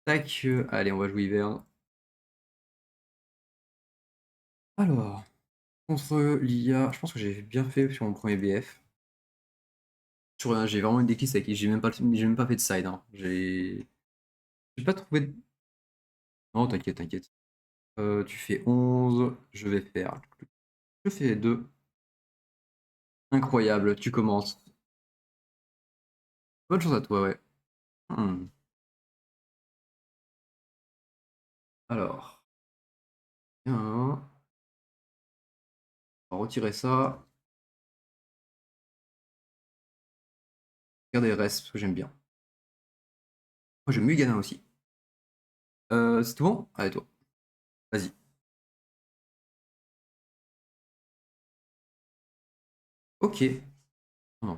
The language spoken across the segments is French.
Tac, allez, on va jouer Ivern. Alors, contre l'IA, je pense que j'ai bien fait sur mon premier BF. J'ai vraiment une decklist avec qui j'ai même pas fait de side, hein. J'ai pas trouvé de... Non, t'inquiète, t'inquiète. Tu fais 11, je vais faire... Je fais 2. Incroyable, tu commences. Bonne chance à toi, ouais. Hmm. Alors, bien. On va retirer ça. Regardez le reste, parce que j'aime bien. Moi, j'aime Muganin aussi. C'est tout bon? Allez, toi. Vas-y. Ok. Non.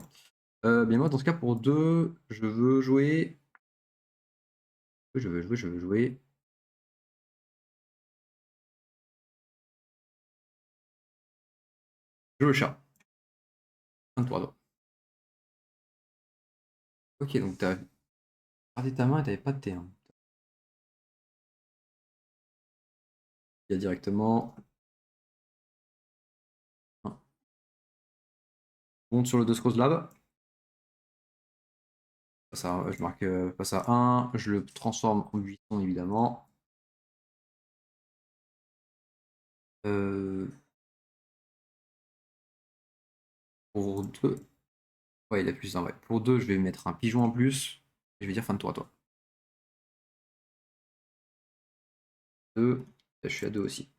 Bien moi, dans ce cas, pour 2, je veux jouer... Je veux jouer... Je joue le chat. Un tour, toi. Ok, donc t'as gardé ta main et t'avais pas de T1. Il y a directement... un. Monte sur le 2 Lab. Ça, je marque passe à 1. Je le transforme en buisson, évidemment. Euh, pour 2... Ouais, il a plus 1, ouais. Pour 2, je vais mettre un pigeon en plus. Et je vais dire fin de tour à toi. 2. Je suis à 2 aussi.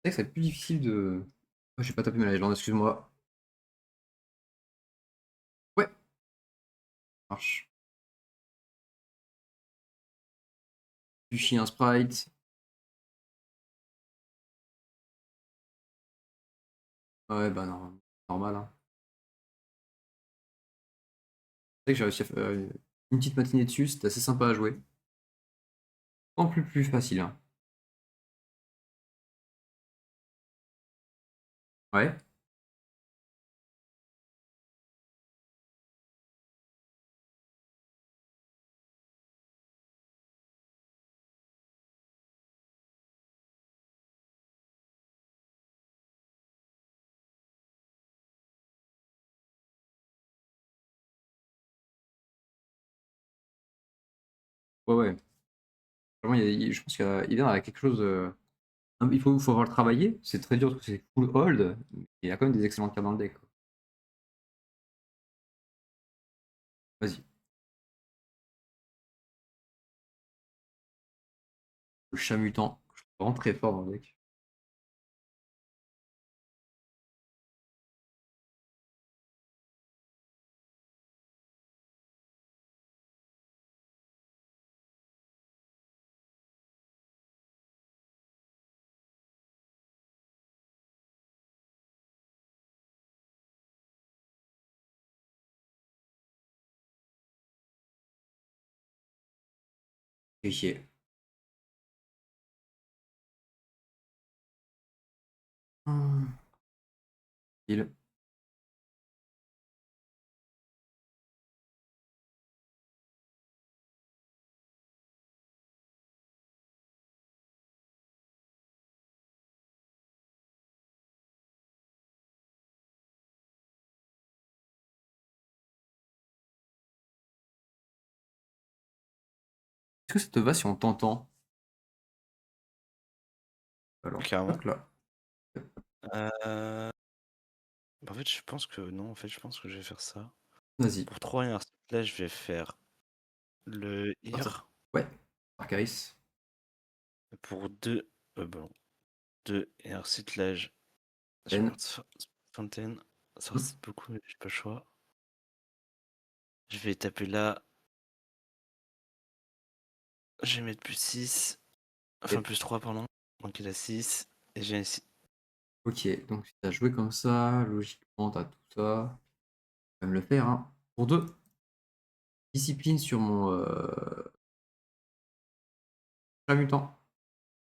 C'est vrai que c'est plus difficile de... Oh, j'ai pas tapé ma légende, excuse-moi. Ouais, marche. Du chien sprite. Ouais, bah non, normal, hein. C'est vrai que j'ai réussi à faire une petite matinée dessus, c'était assez sympa à jouer. En plus facile, hein. Ouais. Ouais, ouais. Vraiment, je pense qu'il vient avec quelque chose. Faut avoir le travailler. C'est très dur parce que c'est full hold. Mais il y a quand même des excellentes cartes dans le deck, quoi. Vas-y. Le chat mutant. Je trouve vraiment très fort dans le deck. Ok. Hum, il- Est-ce que ça te va si on t'entend? Alors, Carrément. hop là. Euh, En fait, je pense que non. En fait, je pense que je vais faire ça. Vas-y. Pour 3 et un là, je vais faire le Partir. IR. Ouais. Arcaris. Pour 2, bon, 2 et un recyclage. Je vais N. mettre Fontaine. Ça Hum. recycle beaucoup, mais j'ai pas le choix. Je vais taper là. Je vais mettre plus 6. Enfin, Et- plus 3 pardon. Donc il a 6. Et j'ai ici. Ok, donc tu as joué comme ça, logique. Bon, t'as tout ça. Tu vas me le faire, hein. Pour 2. Discipline sur mon chat mutant.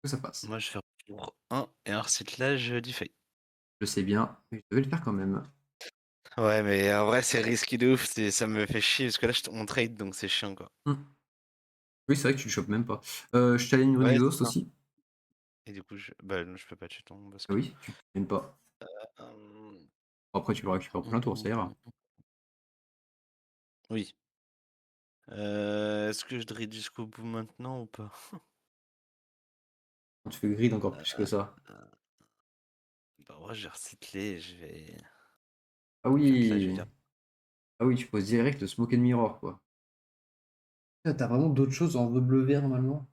Que ça passe. Moi, je vais faire pour 1 et un recyclage d'Ifei. Je sais bien, mais je devais le faire quand même. Ouais, mais en vrai, c'est risqué de ouf. Ça me fait chier parce que là, on trade donc c'est chiant quoi. Oui, c'est vrai que tu le chopes même pas. Je t'aligne une rune Ouais, c'est exhaust ça. aussi. Et du coup, bah, non, je peux pas tuer ton Ah bosque. oui, tu n'aimes pas. Euh, Après, tu le récupères pour plein tour, ça ira. Oui. Est-ce que je drille jusqu'au bout maintenant ou pas? On te fait grid encore plus que Euh, ça. Bah ouais, j'ai recyclé, je vais. Ah En fait, là, je vais oui. dire. Ah oui, tu poses direct le Smoke and Mirror, quoi. T'as vraiment d'autres choses en W normalement?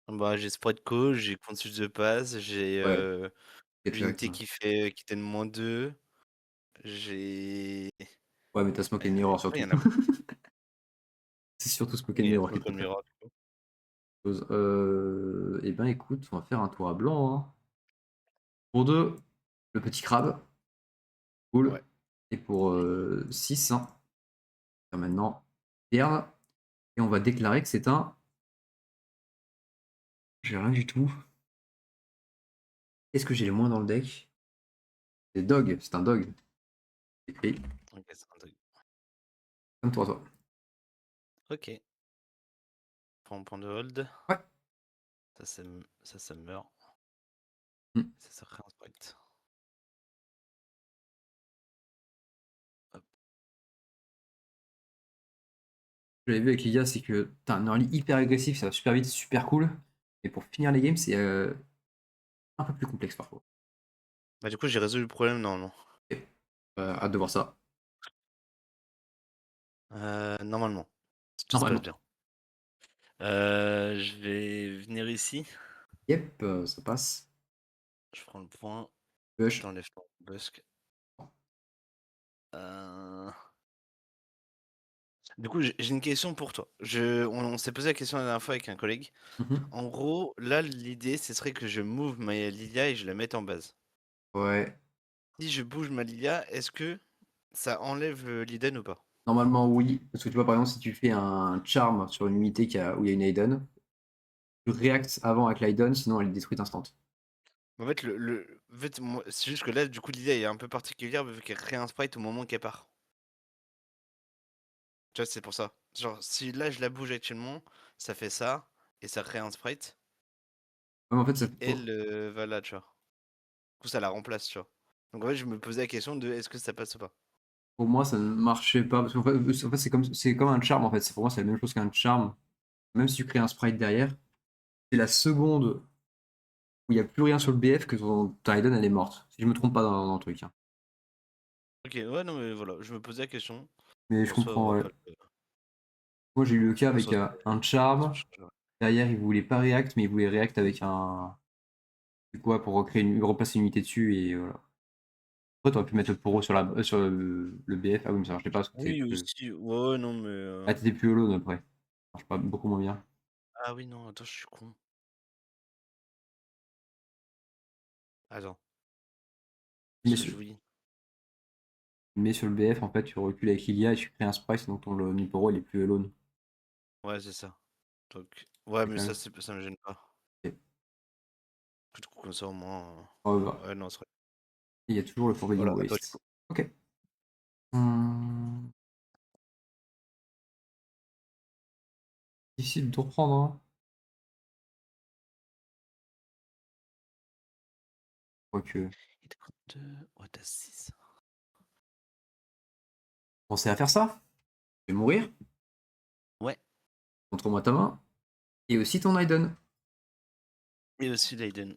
Bah, j'ai Sprite Co, j'ai Consul de passe, j'ai Ouais, c'est l'unité directement. qui donne -2, j'ai. Ouais, mais t'as Smoke and Mirror Il y surtout. en a beaucoup. C'est surtout Smoke and Il y a Mirror qui Smoke peut on faire Mirror, du coup. quelque chose. Eh ben écoute, on va faire un tour à blanc, hein. Pour 2, le petit crabe. Cool. Ouais. Et pour 6, hein. Faire maintenant, Perle. Et on va déclarer que c'est un. J'ai rien du tout. Qu'est-ce que j'ai le moins dans le deck? C'est Dog, c'est un Dog. Écrit Ok, c'est un truc. comme toi. Ok. Prends un point de hold. Ouais. Ça meurt. Hmm. Ça serait un sprite. Hop. Ce que j'avais vu avec Lydia, c'est que t'as un early hyper agressif, ça va super vite, super cool. Et pour finir les games, c'est un peu plus complexe parfois. Bah, du coup, j'ai résolu le problème normalement. Ok. Hâte de voir ça. Normalement. Si tout se passe Normalement. bien. Je vais venir ici. Yep, ça passe. Je prends le point. Push. T'enlèves ton busk. Euh, Du coup, j'ai une question pour toi. On s'est posé la question la dernière fois avec un collègue. Mhm. En gros, là, l'idée, ce serait que je move ma Lilia et je la mette en base. Ouais. Si je bouge ma Lilia, est-ce que ça enlève l'Iden ou pas? Normalement, oui. Parce que tu vois, par exemple, si tu fais un charm sur une unité où il y a une Aiden, tu réactes avant avec l'Aiden, sinon elle est détruite instant. En fait, en fait, c'est juste que là, du coup, Lilia est un peu particulière vu qu'elle crée un sprite au moment qu'elle part. Tu vois, c'est pour ça. Genre, si là, je la bouge actuellement, ça fait ça, et ça crée un sprite Ouais, mais en fait, qui, elle, va là, tu vois. Du coup, ça la remplace, tu vois. Donc, en fait, je me posais la question de est-ce que ça passe ou pas? pour moi, ça ne marchait pas. Parce qu'en fait, c'est comme un charm, en fait. Pour moi, c'est la même chose qu'un charm. Même si tu crées un sprite derrière, c'est la seconde où il n'y a plus rien sur le BF que ta Aiden, elle est morte. Si je me trompe pas dans le truc, hein. Ok, ouais, non, mais voilà, je me posais la question. Mais je En soi, on comprends, va ouais. pas Moi, j'ai eu le cas en avec soi, un ça charm. change rien. Derrière, il voulait pas react, mais il voulait react avec un. C'est quoi pour replacer une unité dessus et voilà. Après, t'aurais pu mettre le poro sur le BF. Ah oui, mais ça marchait pas parce que t'étais Oui, plus. aussi, ouais, non, mais. Ah, t'étais plus alone après. Ça marche pas beaucoup moins bien. Ah oui, non, attends, je suis con. Attends, parce Mais que sur, je oui. mais sur le BF, en fait, tu recules avec Ilia et tu crées un sprite, donc ton le Niporo il est plus alone. Ouais, c'est ça. Donc, ouais, C'est mais quand ça, même. ça me gêne pas. Ok. Du coup, comme ça, au moins. Oh, bah. Ouais, non, c'est vrai. Il y a toujours le Forbidden Voilà, à toi, du coup. Waste. Ok. Hum, Difficile de tout reprendre, hein. Quoique. Il te coûte 2. Ouais, t'as 6. Pensez à faire ça. Je vais mourir. Ouais. Montre-moi ta main. Et aussi ton Aiden. Et aussi Leiden.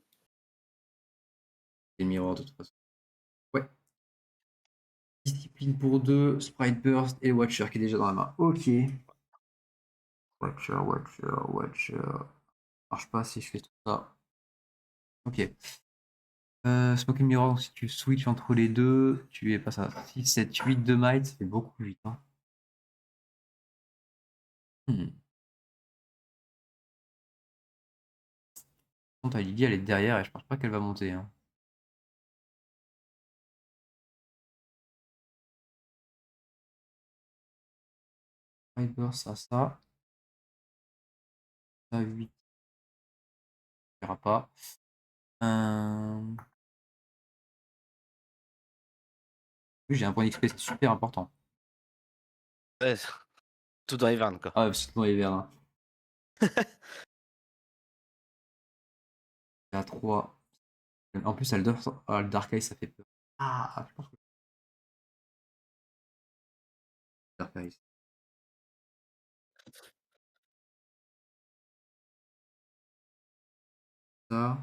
Et le miroir de toute façon. Ouais. Discipline pour 2, Sprite Burst et le Watcher qui est déjà dans la main. Ok. Watcher. Marche pas si je fais tout ça. Ok. Smoking Mirror, donc si tu switches entre les deux, tu es passé à 6, 7, 8 de might, ça fait beaucoup plus vite, hein. Hmm. Par contre, Lydie, elle est derrière et je pense pas qu'elle va monter, hein. Fiber, ça. Ça, 8, on verra pas. Euh, Oui, j'ai un point d'XP, c'est super important. Ouais, tout dans les vannes, quoi. Ah, c'est dans les verts, hein. À 3. En plus, le Dark Eye, ça fait peur. Ah, je pense que Dark Eye. Ça.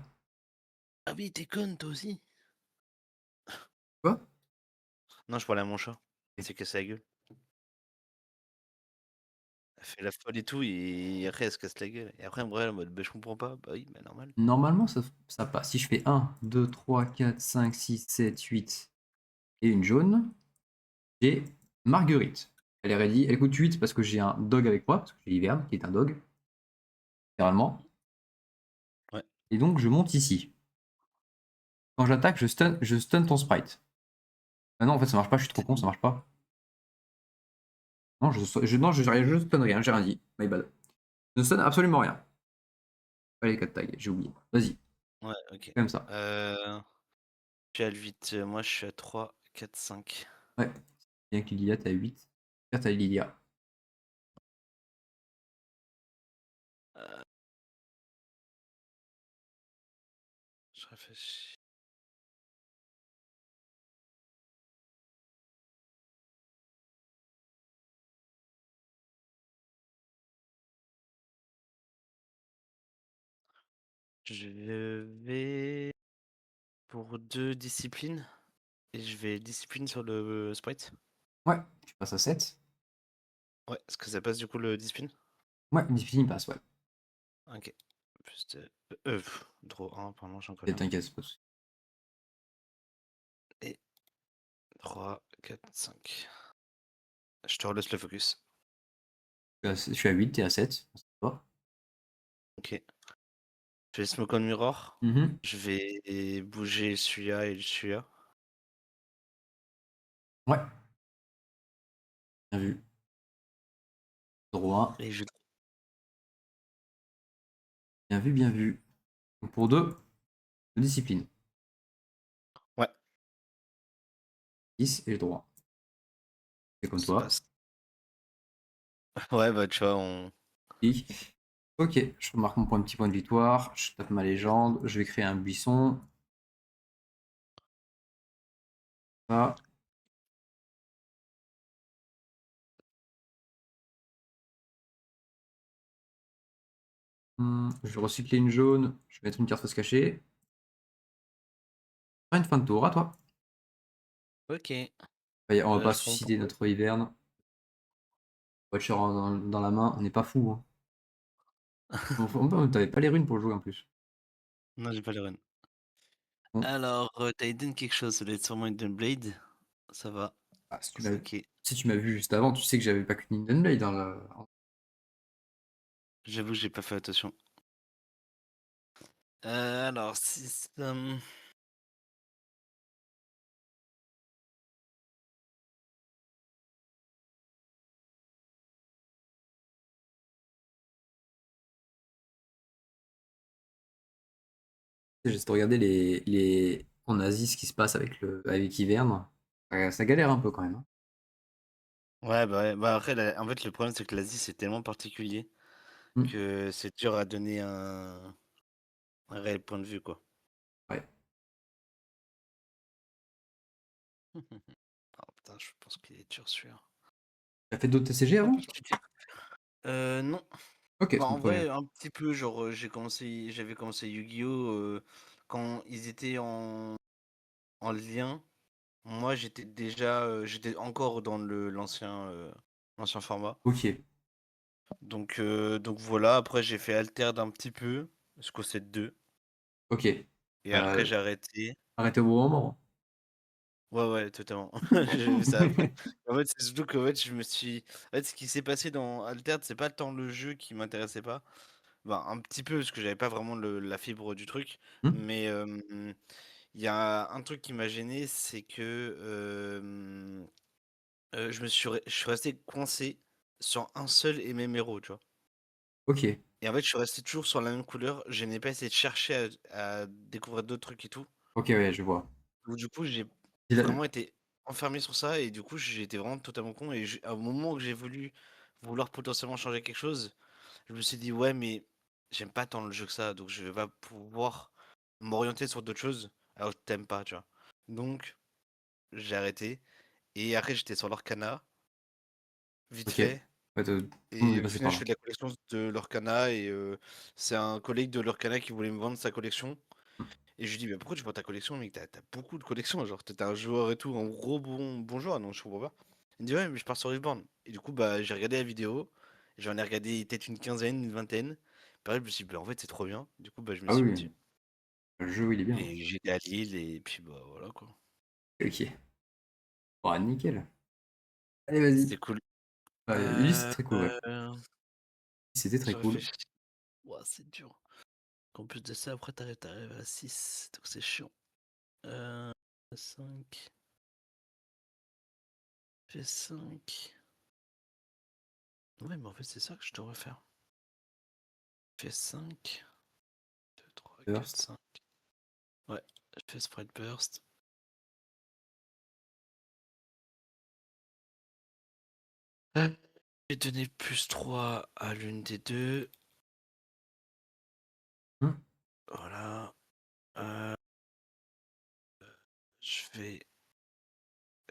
Ah oui, t'es conne, toi aussi. Quoi? Non, je parlais à mon chat. Il s'est cassé la gueule. Elle fait la folle et tout, et après, elle se casse la gueule. Et après, elle me regarde en mode, bah, je comprends pas. Bah oui, bah normal. Normalement, ça passe. Si je fais 1, 2, 3, 4, 5, 6, 7, 8 et une jaune, j'ai Marguerite. Elle est ready. Elle coûte 8 parce que j'ai un dog avec moi, parce que j'ai Hiverne qui est un dog, littéralement. Ouais. Et donc, je monte ici. Quand j'attaque, je stun ton sprite. Ah non, en fait, ça marche pas, je suis trop con, ça marche pas. Non, non, je stun rien, j'ai rien dit. My bad. Je ne stun absolument rien. Allez, 4 tags, j'ai oublié. Vas-y, Ouais, ok. comme ça. Je suis à 8, moi je suis à 3, 4, 5. Ouais. Bien que Lilia, t'as 8. 4 à Lilia. Euh, je réfléchis. Je vais pour 2 disciplines. Et je vais discipline sur le sprite. Ouais, tu passes à 7. Ouais, est-ce que ça passe du coup le discipline? Ouais, une difficile passe, ouais. Ok. Plus de... draw 1, pardon, j'en Et connais un. t'inquiète, c'est pas de souci. Et 3, 4, 5. Je te relaisse le focus. Je suis à 8, t'es à 7. Ça va. Ok. Je vais smoke on mirror. Mhm. Je vais bouger celui-là et celui-là. Ouais, bien vu. Droit. Et je... Bien vu, bien vu. Donc pour 2, discipline. Ouais, 10 et le droit. C'est comme ça toi. passe. Ouais, bah tu vois, on... Clic. Ok, je remarque mon petit point de victoire. Je tape ma légende. Je vais créer un buisson. Ça. Je vais recycler une jaune. Je vais mettre une carte face cachée. Une fin de tour, à toi. Ok. On va pas Je prends susciter pour... notre hiverne. Watcher dans la main, on n'est pas fou, hein. T'avais pas les runes pour le jouer en plus. Non, j'ai pas les runes. Bon. Alors, t'as Eden quelque chose, ça doit être sûrement Eden Blade. Ça va. Ah, C'est ok. si tu m'as vu juste avant, tu sais que j'avais pas qu'une Hidden Blade dans le. J'avoue que j'ai pas fait attention. Alors, système... J'essaie de regarder en Asie ce qui se passe avec Hiverne. Ça galère un peu quand même, hein. Ouais. Bah après, en fait, le problème, c'est que l'Asie, c'est tellement particulier Hmm. que c'est dur à donner un réel point de vue, quoi. Ouais. Oh putain, je pense qu'il est dur celui-là. T'as fait d'autres TCG Un avant? peu compliqué. Non. Ok, Bah, c'est en trop bien. vrai, un petit peu, genre, j'avais commencé Yu-Gi-Oh! Quand ils étaient en lien. Moi, j'étais encore dans l'ancien format. Ok, Donc voilà, après j'ai fait Alter d'un petit peu, jusqu'au 7-2. ok. Et après Euh, j'ai arrêté. Arrêtez au bon moment. Ouais, totalement. J'ai vu ça après. En fait, c'est surtout qu'en fait, En fait, ce qui s'est passé dans Altered, c'est pas tant le jeu qui m'intéressait pas. Bah, un petit peu, parce que j'avais pas vraiment la fibre du truc. Hmm. Mais il y a un truc qui m'a gêné, c'est que je suis resté coincé sur un seul et même héros, tu vois? OK. Et en fait, je suis resté toujours sur la même couleur. Je n'ai pas essayé de chercher à découvrir d'autres trucs et tout. OK, ouais, je vois. Donc du coup, j'ai Et là vraiment été enfermé sur ça et du coup, j'ai été vraiment totalement con et au moment où j'ai voulu vouloir potentiellement changer quelque chose, je me suis dit: «Ouais, mais j'aime pas tant le jeu que ça, donc je vais pas pouvoir m'orienter sur d'autres choses alors que tu pas», tu vois? Donc j'ai arrêté et après j'étais sur l'Orcana, vite OK. fait. Ouais, tout le monde est Et au passé final, par je là. fais de la collection de Lorcana et c'est un collègue de Lorcana qui voulait me vendre sa collection Mmh. et je lui dis: «Mais pourquoi tu vends ta collection mec? Tu beaucoup de collections, genre tu un joueur et tout, un gros bon joueur, donc je comprends pas». Il me dit: «Ouais, mais je pars sur Riftbound» et du coup, bah, j'ai regardé la vidéo, j'en ai regardé peut-être une quinzaine, une vingtaine. Pareil, je me suis dit: «Bah, en fait, c'est trop bien». Du coup, bah, je me Ah oui, suis mis oui, dessus le jeu, il est bien. et j'étais à Lille et puis, bah, voilà quoi. OK. Bah, nickel. Allez, vas-y. C'était cool. Ulysse, c'est Heu, très cool, ouais. C'était très je cool. réfléchis. Ouah, c'est dur. En plus de ça, après tu arrives à 6 donc c'est chiant. Heu, 5 fait 5. Ouais, mais en fait, c'est ça que je devrais faire. Fait 5 2 3 4 Burst. 5. Ouais, je fais Sprite Burst. Je vais donner +3 à l'une des deux. Mmh. Voilà. Heu, je vais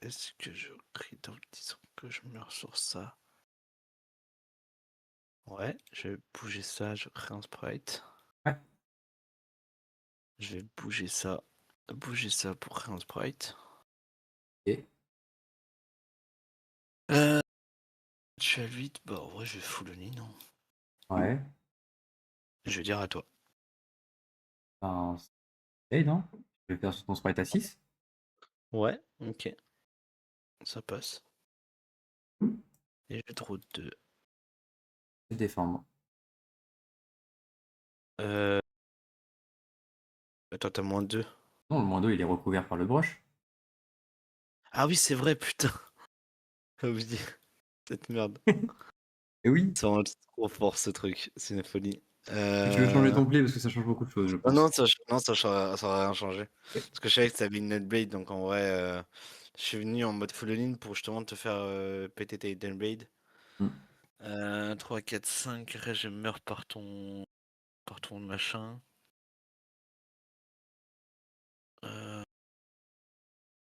est-ce que je crie dans disons que je meurs sur ça. Ouais, je vais bouger ça, je crée un sprite. Ouais. Je vais bouger ça pour créer un sprite. OK. Heu, je suis à 8, bah, en vrai, je vais full on non? Ouais. Je vais dire à toi. Ben, essaye, non? Je vais faire sur ton sprite à 6. Ouais, OK, ça passe. Mmh. Et je vais draw 2. Je vais défendre. Heu, attends, tu -2? Non, le moins 2 il est recouvert par le brush. Ah oui, c'est vrai, putain! J'ai oublié cette merde. Et oui. C'est trop fort ce truc, c'est une folie. Et tu veux changer ton play parce que ça change beaucoup de choses, je Non, pense. non, ça aura rien changé. OK. Parce que je savais que ça avait une Nutblade, donc en vrai, je suis venu en mode full all-in pour justement te faire, péter tes Nutblade. Mmh. 3, 4, 5, après je meurs par ton machin. Heu,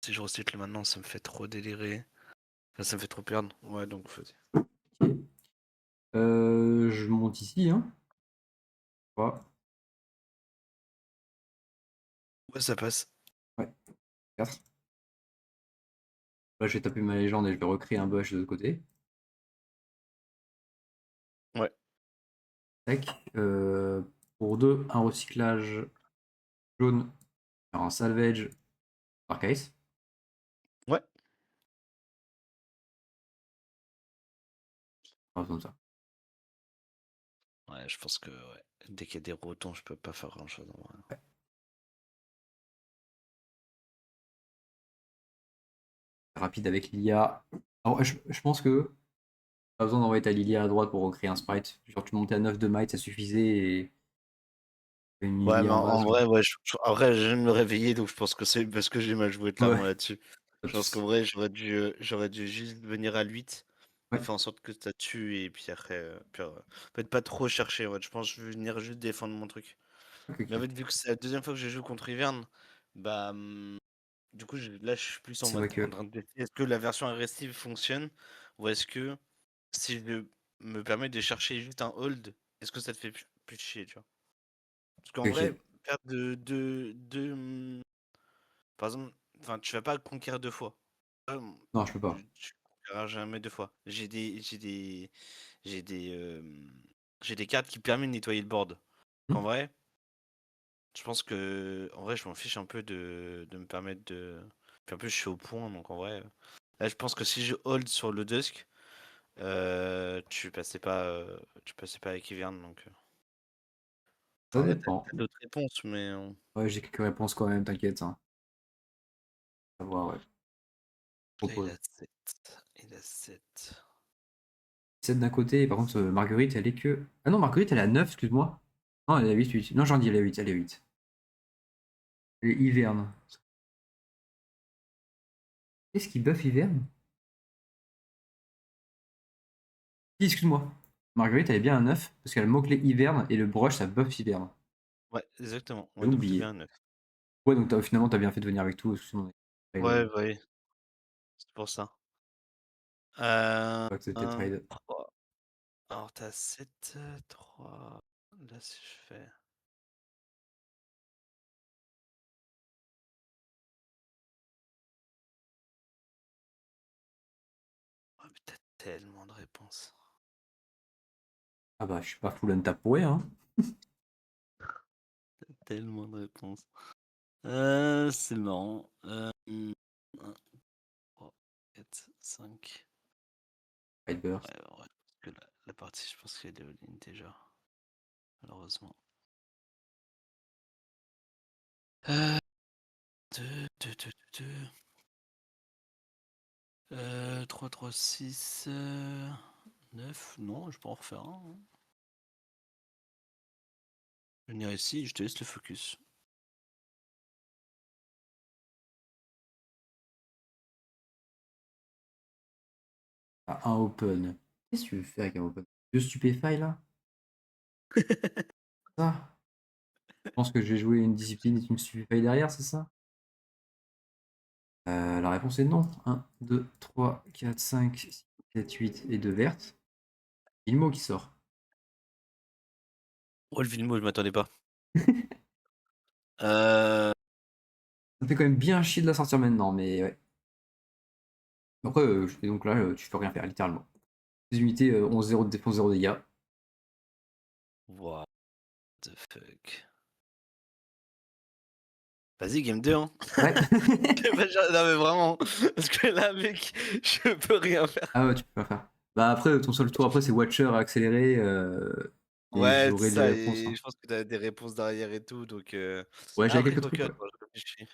si je recycle maintenant, ça me fait trop délirer. Enfin, ça me fait trop perdre. Ouais, donc vas-y. OK. Je monte ici, hein. 3, Ouais, ça passe. ouais, 4. Là, je vais taper ma légende et je vais recréer un bush de l'autre côté. Ouais, Tac. Pour 2 un recyclage jaune, faire un salvage par case. ouais. Pas besoin de ça. Ouais, je pense que ouais. Dès qu'il y a des rotons, je peux pas faire grand-chose en vrai. Ouais. Rapide avec Lilia. Alors, je pense que pas besoin d'envoyer ta Lilia à droite pour recréer un sprite. Genre, tu montais à 9 de might, ça suffisait et une Ouais, mais Lilia en en base. vrai, ouais, en vrai, je viens de me réveiller, donc je pense que c'est parce que j'ai mal joué Ouais, clairement là-dessus. pas de Je pense qu'en soucis. vrai, j'aurais dû juste venir à 8 et Ouais, faire en sorte que ça tue et puis après, peut-être pas trop chercher, ouais. Je pense que je vais venir juste défendre mon truc. OK, Mais en OK. fait, vu que c'est la deuxième fois que je joue contre Ivern, bah, du coup, là, je suis plus en C'est mode vrai en que train de tester est-ce que la version agressive fonctionne ou est-ce que si je me permets de chercher juste un hold, est-ce que ça te fait plus chier, tu vois? Parce qu'en vrai, OK. perdre par exemple, enfin, tu vas pas conquérir 2 fois. Non, je peux pas. Tu conquériras jamais 2 fois. J'ai des, j'ai des cartes qui permettent de nettoyer le board. Mmh. En vrai, je pense en vrai, je m'en fiche un peu de me permettre de puis en plus, je suis au point, donc en vrai, là, je pense que si je hold sur le Dusk, tu passais pas avec Ivern, donc Ça en vrai, dépend. tu d'autres réponses, mais Ouais, j'ai quelques réponses quand même, t'inquiète, hein. À voir, ouais. là, il a Propose. 7. Il a 7. 7 d'un côté, et par contre, Marguerite, elle est que. Ah non, Marguerite, elle est à 9, excuse-moi. Non, elle est à 8, 8. Non, j'en dis, elle est à 8, elle est à 8. Elle est hiverne. Qu'est-ce qui buff hiverne? Si, excuse-moi. Marguerite, elle est bien à 9, parce qu'elle a le mot-clé hiverne, et le brush, ça buff hiverne. Ouais, exactement. Ouais, J'avais donc t'es oublié. bien 9. Ouais, donc finalement, t'as bien fait de venir avec tout, parce que sinon, on est Ouais, trade, ouais, c'est pour ça. pas que c'était trade. 3. Alors t'as 7, 3. Là, si je fais. Oh, mais t'as tellement de réponses. Ah bah, je suis pas full untap pour rien, hein. Tellement de réponses. C'est marrant. 1, 3, 4, 5. Trade burst. Ouais, ouais. Parce que la partie, je pense qu'elle est all-in déjà. Malheureusement. 2, 2, 2, 2. 3, 3, 6. 9. Non, je peux en refaire un, hein. Venir ici, je te laisse le focus. Ah, un open. Qu'est-ce que tu veux faire avec un open? Deux stupéfy là? Ça? Je pense que je vais jouer une discipline et tu me stupéfy derrière, c'est ça? La réponse est non. 1, 2, 3, 4, 5, 6, 7, 8 et 2 vertes. Ilmo qui sort. Oh, le Vilmo, je m'attendais pas. Euh, Ça me fait quand même bien chier de la sortir maintenant, mais ouais. Après, et donc là, tu peux rien faire, littéralement. Les unités 11-0 de défense, 0 dégâts. What the fuck. Vas-y, game 2, hein. Ouais. Non, mais vraiment. Parce que là, mec, je peux rien faire. Ah ouais, tu peux pas faire. Bah après, ton seul tour après, c'est Watcher accéléré. Et Ouais, j'aurai c'est les ça. réponses, Et hein. je pense que t'as des réponses derrière et tout. Donc. Ouais, Ah, j'avais après, quelques quoique, trucs, ouais. attends, je réfléchis.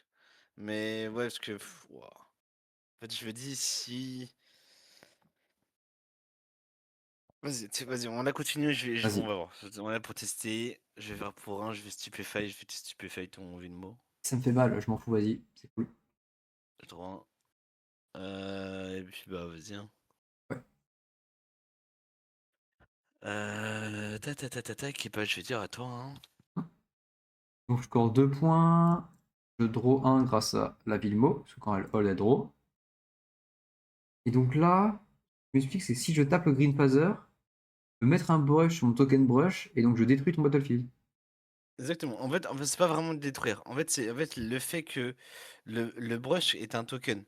Mais ouais, parce que. Ouah. En fait, je me dis si. Vas-y, vas-y, on a continué. On Vas-y. va voir. On est pour tester. Je vais faire pour un. Je vais stupéfy. Je vais te stupéfy ton Vilmo. Ça me fait mal, je m'en fous, vas-y. C'est cool. Droit. Et puis, bah, vas-y, hein. Ouais. Tac, et bah, je vais dire à toi, hein. Donc je score 2 points. Je draw 1 grâce à la Vilmo, parce que quand elle all, elle draw. Et donc là, je m'explique, c'est si je tape le Green Phaser, je peux mettre un brush sur mon token brush, et donc je détruis ton battlefield. Exactement. En fait, c'est pas vraiment de détruire. En fait, c'est le fait que le brush est un token.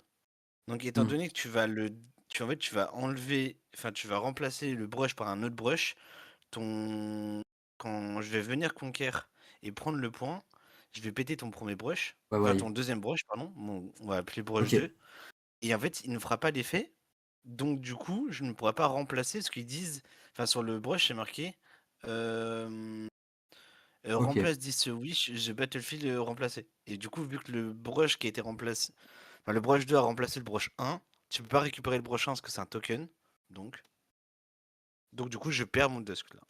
Donc, étant Hmm. donné que en fait, tu vas enlever, enfin, tu vas remplacer le brush par un autre brush, ton, quand je vais venir conquérir et prendre le point, je vais péter ton premier brush, Ouais, enfin, voilà. ton deuxième brush, pardon, on va appeler brush Ok. 2. Et en fait, il ne fera pas d'effet. Donc, du coup, je ne pourrai pas remplacer ce qu'ils disent. Enfin, sur le brush, c'est marqué. euh, Ok. Remplace this wish, j'ai Battlefield remplacé. Et du coup, vu que le brush qui a été remplacé, enfin, le brush 2 a remplacé le brush 1, tu peux pas récupérer le brush 1 parce que c'est un token. Donc, du coup, je perds mon dusk là.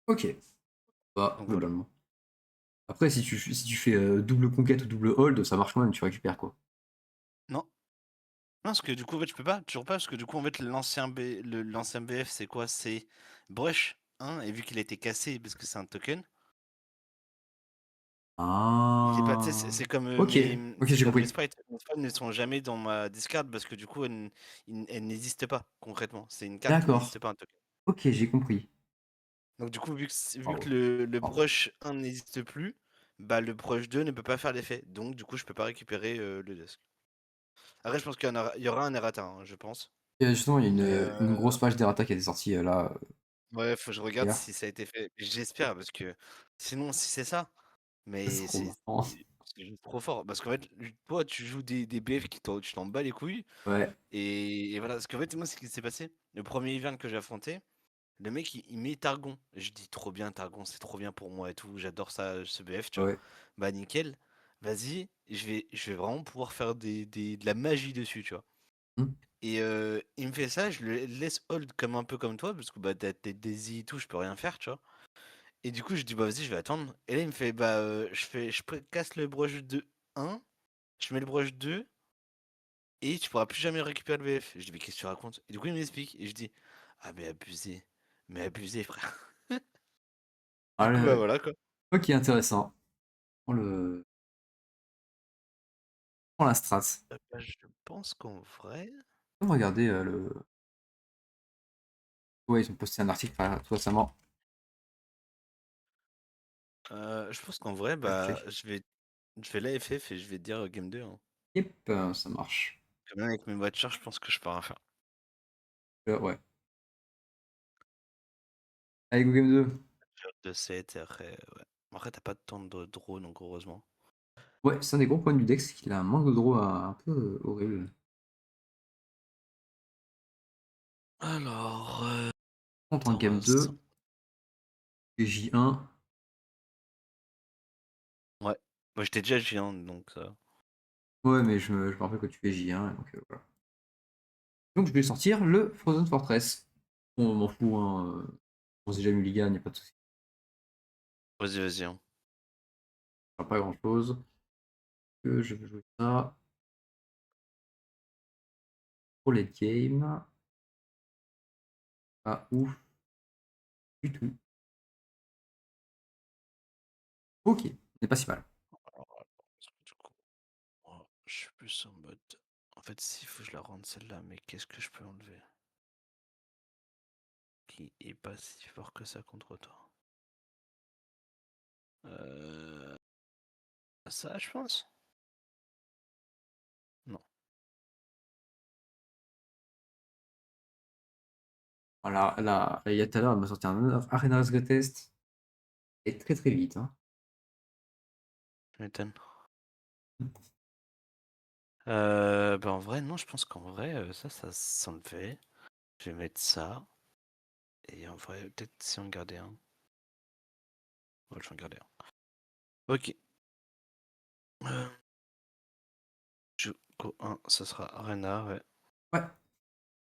Ok. Bah, Donc voilà. globalement. Après, si tu fais double conquête ou double hold, ça marche quand même, tu récupères quoi. Non, non, parce que du coup, en fait, je peux pas, toujours pas, parce que du coup, en fait, l'ancien BF, c'est quoi? C'est brush 1, et vu qu'il a été cassé parce que c'est un token, il est pas, tu sais, c'est Ah. c'est comme Ok. Ok, c'est j'ai comme mes compris. sprites. Mes sprites ne sont jamais dans ma discard parce que du coup, elles n'existent pas concrètement. C'est une carte qui D'accord. n'existe pas, un token. Ok, j'ai compris. Donc du coup, vu que Bravo. le Bravo. brush 1 n'existe plus, bah le brush 2 ne peut pas faire l'effet. Donc du coup, je peux pas récupérer le desk. Après, je pense il y aura un errata, hein, je pense. Et justement, il y a Mais une grosse page d'errata qui était sortie là. ouais, faut que je regarde Hier. si ça a été fait. J'espère parce que sinon, si c'est ça, C'est mais trop marrant. c'est juste trop fort. Parce qu'en fait, toi, tu joues des BF tu t'en bats les couilles. Ouais. Et voilà, parce qu'en fait, moi, ce qui s'est passé, le premier event que j'ai affronté, le mec, il met Targon. Je dis trop bien, Targon, c'est trop bien pour moi et tout. J'adore ça, ce BF, tu vois. Ouais. Bah, nickel. Vas-y, je vais vraiment pouvoir faire de la magie dessus, tu vois. Hmm. Et il me fait ça, je le laisse hold comme un peu comme toi, parce que bah, t'es Daisy et tout, je peux rien faire, tu vois. Et du coup, je dis, bah vas-y, je vais attendre. Et là, il me fait, bah, casse le brush de 1, je mets le brush 2, et tu pourras plus jamais récupérer le VF. Je dis, mais qu'est-ce que tu racontes? Et du coup, il m'explique, et je dis, ah, mais abusé, frère. Du Ah, coup, bah voilà, quoi. ok, intéressant. On le... On la strat. Bah, je pense qu'en vrai. On va regarder le... Ouais, ils ont posté un article tout récemment. Je pense qu'en vrai, Je bah, check. je vais l'AFF et je vais te dire game 2, hein. Yep, ça marche. Quand même, avec mes voitures, je pense que je peux rien faire. Ouais. Allez, Go Game 2. De 7 et après, ouais. Après, t'as pas de temps de draw, donc heureusement. Ouais, c'est un des gros points du deck, c'est qu'il a un manque de draw un peu horrible. Alors, Contre en attends, game 2, J1. ouais. Moi, j'étais déjà G1, donc ça. Ouais, mais je me rappelle que tu fais J1, donc voilà. Donc je vais sortir le Frozen Fortress. On m'en fout, hein. On s'est jamais eu Liga, il n'y a pas de souci. Vas-y, vas-y, hein. Pas grand chose. Que je vais jouer ça pour les games. Pas ouf du tout. Ok, c'est pas si mal. Alors, parce que du coup, moi, je suis plus en mode. En fait, s'il faut que je la rende celle-là, mais qu'est-ce que je peux enlever? Qui est pas si fort que ça contre toi? Euh... Ça, je pense? Non. Voilà, là, il y a tout à l'heure, elle m'a sorti un Arena Risk Test. Et très très vite, hein. Tu m'étonnes. Bah en vrai, non, je pense qu'en vrai, ça s'enlevait. Je vais mettre ça. Et en vrai, peut-être si on gardait un. Ouais, je vais en garder un. Ok. Euh, Go 1, ça sera Arena, ouais. Ouais,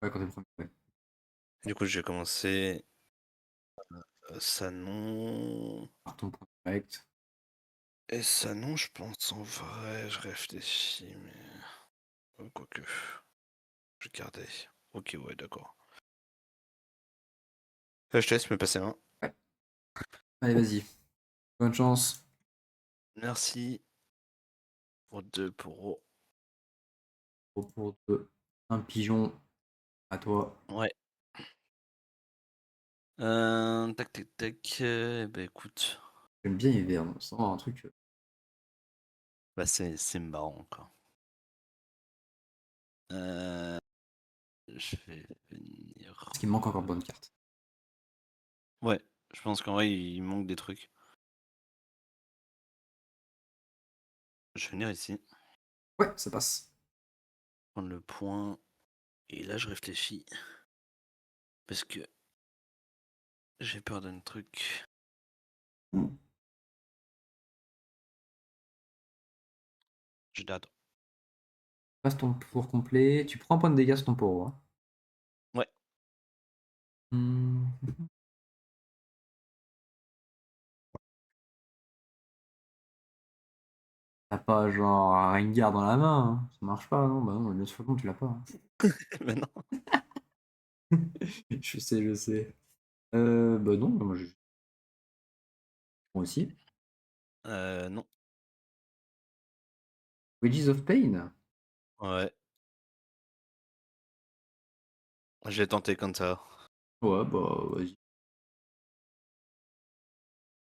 ouais, quand t'es le premier, ouais. Du coup, je vais commencer. Ça non. Par ton point direct. Et ça non, je pense en vrai, je réfléchis, mais. Quoique. Je vais garder. Ok, ouais, d'accord. Je te laisse me passer un. Ouais. Allez, vas-y. Bonne chance. Merci pour 2 pour. Pour un pigeon à toi. Ouais. Tac, tac, tac. Bah écoute. J'aime bien Hiverne, c'est vraiment un truc. Bah c'est marrant, quoi. Euh, je vais venir. Parce qu'il me manque encore de bonnes cartes. Ouais, je pense qu'en vrai, il manque des trucs. Je vais venir ici, Ouais, ça passe. prendre le point. Et là, je réfléchis. Parce que j'ai peur d'un truc. Je date. Passe ton tour complet. Tu prends un point de dégâts sur ton poro, hein. Ouais. Hmm. T'as pas genre un Rengar dans la main, hein. Ça marche pas, non? Bah non, bien sûr, non, tu l'as pas, hein. Mais non. Je sais. Bah non, moi moi aussi. Non. Wages of Pain? Ouais. J'ai tenté comme ça. Ouais, bah vas-y.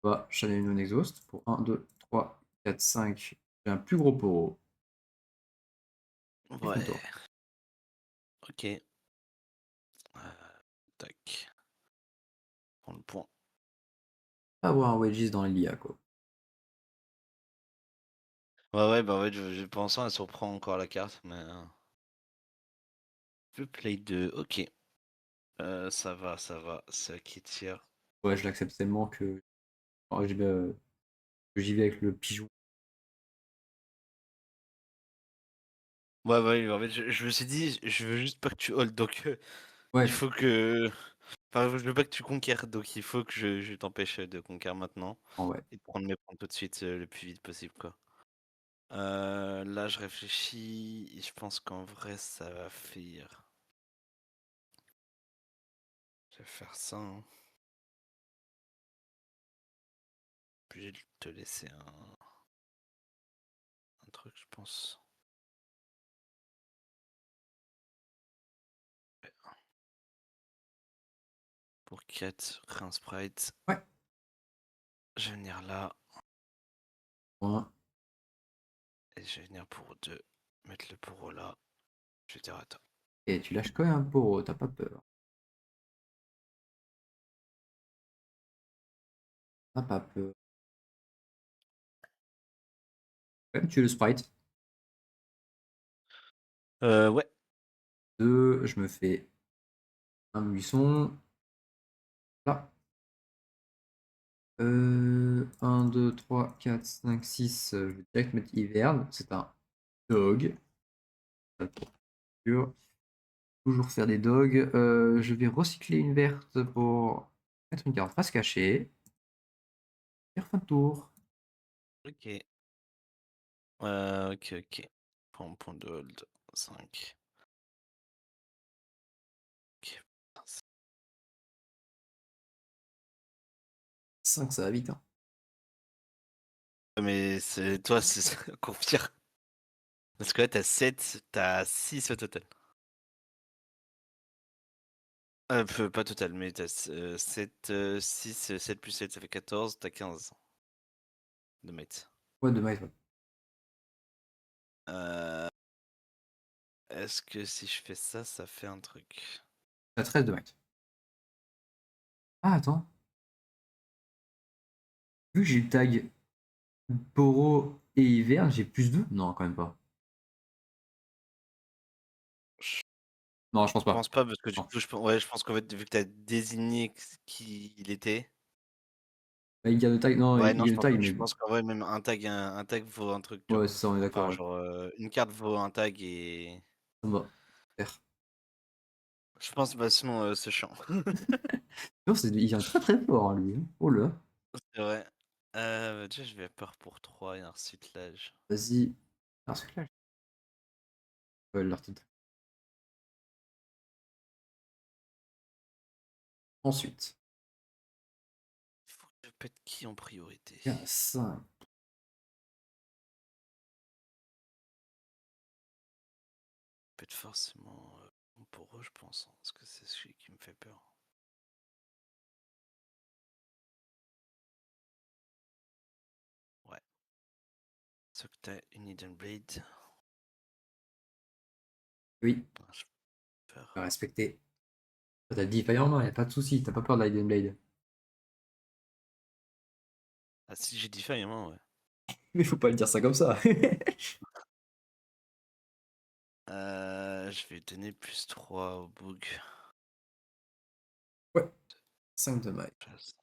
Bah, Channel non exhaust pour 1, 2, 3, 4, 5. J'ai un plus gros poro. Et ton Ouais. tour. Ok. Tac. Prends le point. Pas avoir un Wages dans l'IA, quoi. Ouais, ouais, bah ouais, je pensant, elle surprend encore la carte, mais. Je play 2, ok. Ça va, ça va. C'est qui tire. Ouais, je l'accepte tellement que oh, j'y vais avec le pigeon. Ouais, ouais, en fait, je me suis dit: «Je veux juste pas que tu hold, donc il Ouais, faut que enfin, je veux pas que tu conquères, donc il faut que je t'empêche, de conquérir maintenant en ouais. et de prendre mes points tout de suite, le plus vite possible, quoi». Là, je réfléchis et je pense qu'en vrai, ça va faire je vais faire ça, hein. Obligé de te laisser un truc, je pense. Ouais, pour 4, un sprite. Ouais. Je vais venir là Point. et je vais venir pour 2, mettre le poro là. Je vais dire attends. Et tu lâches quand même un poro, t'as pas peur. T'as pas peur. Quand même tuer le sprite. Ouais. 2, je me fais un buisson. Là. 1, 2, 3, 4, 5, 6. Je vais direct mettre hiverne. C'est un dog. Ça, pour sûr. Toujours faire des dogs. Je vais recycler une verte pour mettre une carte face cachée. Et fin de tour. OK. OK, OK. Prends un point de hold. 5. OK. 5, ça va vite, hein. Mais c'est toi, c'est ça encore pire. Parce que là, t'as 6 au total. Pas total, mais t'as 7, 6, 7 plus 7, ça fait 14, t'as 15 de mates. Ouais, de maïs, ouais. Heu, est-ce que si je fais ça, ça fait un truc? T'as 13 de maïs. Ah, attends. Vu que j'ai le tag Poro et hiverne, j'ai plus 2. Non, quand même pas. Je Non, je pense pas. pense pas parce que du Non. coup, ouais, je pense qu'en fait, vu que t'as désigné qui il était. Bah, il gagne le tag. Non, Ouais, il non, gagne le tag, mais je pense qu'en vrai, même un tag vaut un truc, tu ouais, vois? c'est ça, on est d'accord, Enfin, ouais. genre, une carte vaut un tag et Ça me va. Faire. je pense, bah, sinon, c'est chiant. Non, il vient très très fort, hein, lui, hein. Oh là. C'est vrai. Déjà, je vais peur pour 3 et un recyclage. Vas-y. Ah, c'est clair. Ouais, leur tête. Ensuite, Il faut que je pète qui en priorité? il y a 5. Pète forcément pour eux, je pense, hein, parce que c'est celui qui me fait peur. Ouais. Sauf que t'as une Hidden Blade. Oui, Ah, je peux à faire. respecter. T'as le Defy en main, y a pas de souci, t'as pas peur de la Hidden Blade. Ah, si j'ai Defy en main, ouais. Mais faut pas le dire ça comme ça. Je vais donner plus 3 au bug. Ouais, 5 de maille. Place.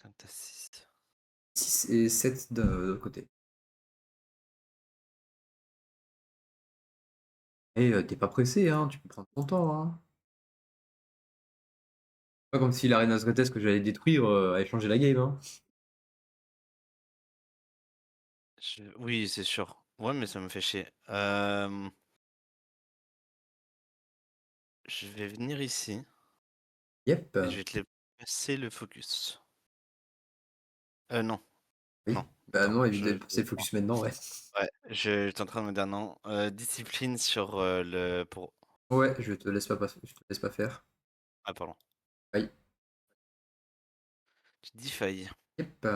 Quand t'as 6. 6 et 7 de l'autre côté. Et t'es pas pressé, hein, tu peux prendre ton temps, hein. Pas comme si l'Arena Scottes que j'allais détruire allait changer la game, hein. Oui, c'est sûr. Ouais, mais ça me fait chier. Je vais venir ici Yep. et je vais te passer le focus. Non, Oui. non. Bah Attends, non, évidemment, c'est le focus maintenant, ouais. ouais, j'étais en train de me dire non. Discipline sur le pour. Ouais, je te laisse pas faire. Ah, pardon. Aïe. Tu dis faille. Yep.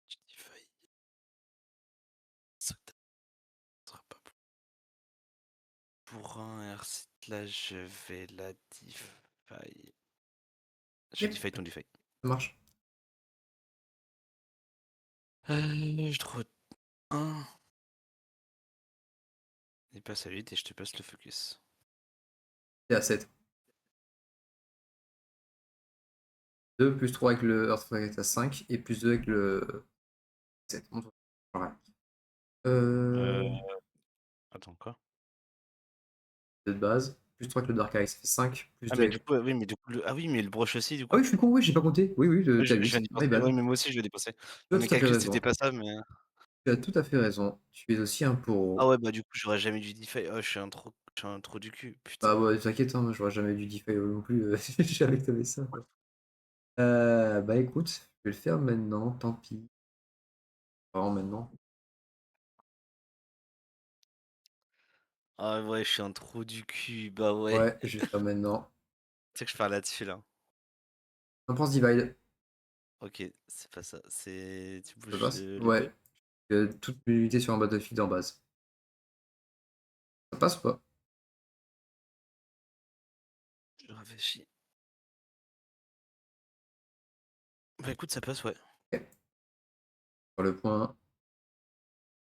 Tu dis faille. Ça sera pas bon. Pour un RC, là, je vais la defy. Je Yep, defy ton defy. ça marche. Je trouve un. Il passe à 8 et je te passe le focus. T'es à 7. 2 plus 3 avec le Earthquake à 5 et plus 2 avec le 7. Ouais. Euh, Euh, Attends, quoi? 2 de base, plus 3 avec le Dark Eye, ça fait 5, plus Ah, 2 mais du avec. coup, oui, mais du coup, ah oui, mais le broche aussi, du Ah coup. oui, je suis con, oui, j'ai pas compté. Oui, oui, Oui, t'as je viens 8, d'y my penser. bad. Ouais, mais moi aussi, je viens d'y penser. Tu Dans as mes tout à fait calculs, c'était raison. pas ça, mais. Tu as tout à fait raison. Tu es aussi un Ah poro. ouais, bah du coup, j'aurais jamais dû DeFi. Oh, je suis un trou du cul, putain. Bah ouais, t'inquiète, hein, j'aurais jamais dû DeFi non plus. J'ai jamais fait ça, quoi. Bah écoute, je vais le faire maintenant, tant pis. Vraiment maintenant. Ah ouais, je suis un trou du cul, bah ouais. Ouais, je vais le faire maintenant. Tu sais que je parle là-dessus, là. Impense divide, Ok, c'est pas ça. C'est. Tu ça bouges passe? le Ouais. 2. Toute l'unité sur un battlefield en base. Ça passe ou pas? Je réfléchis. Bah écoute, ça passe, ouais. Ok. Sur le point,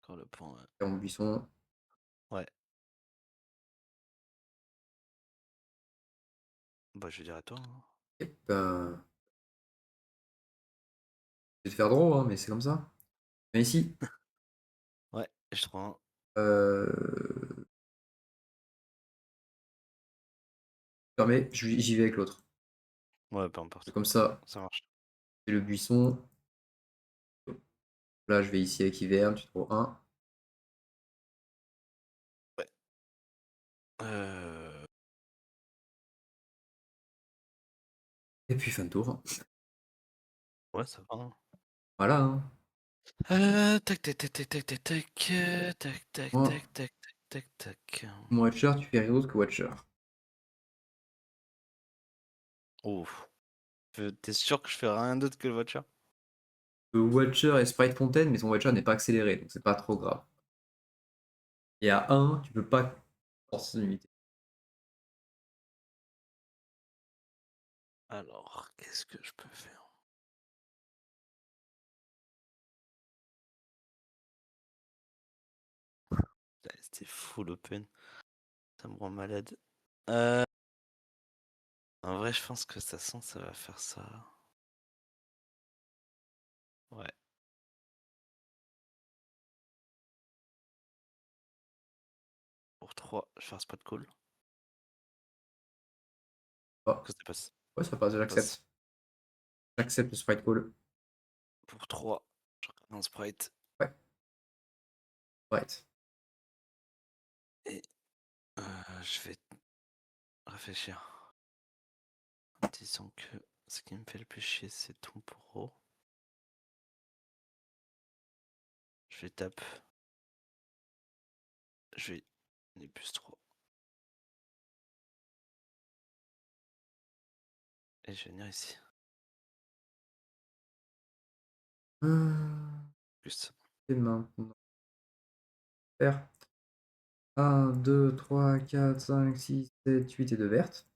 Quand le point. sur mon buisson. Ouais. Bah je vais dire à toi, hein. Ok, ben, je vais te faire drôle, hein, mais c'est comme ça. Mais ici, Ouais, je trouve un. euh, permet, j'y vais avec l'autre. Ouais, peu importe. Comme ça, Ça marche. c'est le buisson. Là, je vais ici avec hiverne, tu trouves un. Ouais. Euh... Et puis fin de tour. Ouais, ça va, hein. Voilà, hein. Tac, tac, tac, tac, tac, tac, tac, tac, tac, Moi, tac, tac, tac, tac, tac. mon Watcher, tu fais rien d'autre que Watcher. Ouf. T'es sûr que je fais rien d'autre que le voiture? Le Watcher est Sprite Fontaine, mais son Watcher n'est pas accéléré, donc c'est pas trop grave. Et à 1, tu peux pas forcer son unité. Alors, qu'est-ce que je peux faire? Putain, c'était full open. Ça me rend malade. Euh... En vrai, je pense que ça sent, ça va faire ça. Ouais. Pour 3, je vais faire spot call. Ah, Que ça passe. ouais, ça passe, Ça passe. j'accepte. J'accepte le Sprite Call. Pour 3, je crée un sprite. Ouais, right. Et je vais réfléchir. Disons que ce qui me fait le plus chier, c'est ton pro. Je vais tape. Je vais. On est plus 3. Et je vais venir ici. Plus. Et maintenant, faire 1, 2, 3, 4, 5, 6, 7, 8 et 2 vertes.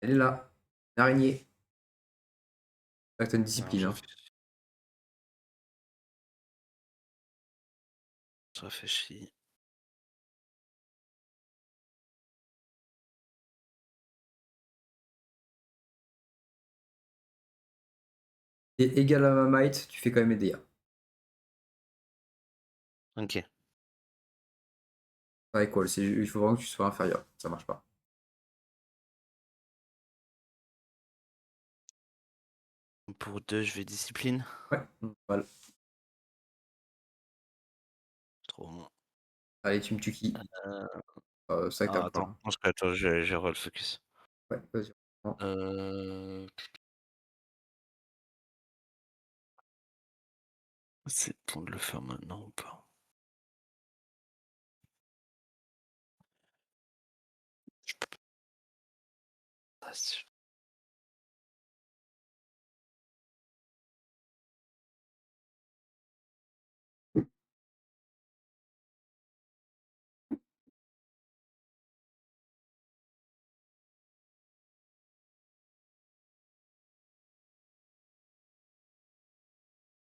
Elle est là. L'araignée. T'as une Alors discipline, je hein. réfléchis. Je réfléchis. Et égal à ma might, tu fais quand même les dégâts. Ok. Ouais, quoi, il faut vraiment que tu sois inférieur. Ça marche pas. Pour 2, je vais discipline. Ouais, voilà. Trop moins. Allez, tu me tues qui? Euh... Ça que t'as Ah, pas, attends. hein. Attends, je roll focus. Ouais, vas-y. Non. Euh... C'est le temps de le faire maintenant ou pas?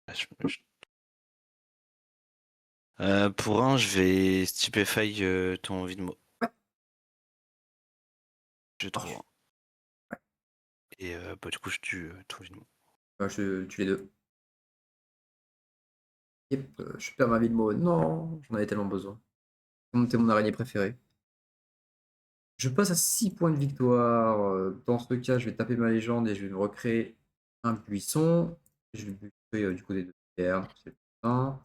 Je peux pas. Pour un, je vais stupéfy ton vide mot. Ouais, Je trouve. marche. Et bah, du coup, je tue tranquillement. Je tue les deux. Yep, je perds ma vie de mode. Non, j'en avais tellement besoin. T'es mon araignée préférée. Je passe à 6 points de victoire. Dans ce cas, je vais taper ma légende et je vais me recréer un buisson. Je vais buter du côté de terre. C'est bien.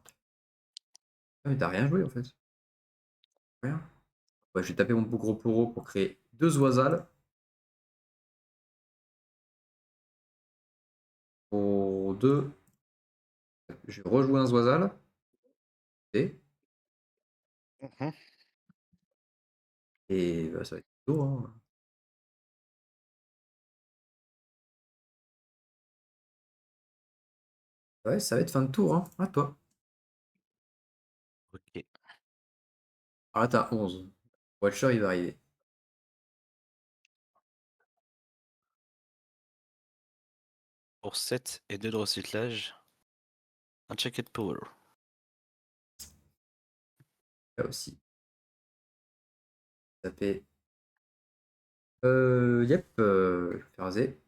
Ah, mais t'as rien joué en fait. Rien. Ouais, je vais taper mon beau gros poro pour créer deux oisales. Pour deux, je vais rejouer un oisal. Et, Mmh. et bah, ça va être tout, hein. Ouais, ça va être fin de tour, hein. À toi. OK. Ah, t'as 11. Watcher, il va arriver. Pour 7 et 2 de recyclage, un Checked Power. Là aussi. Taper. Yep, je vais faire raser.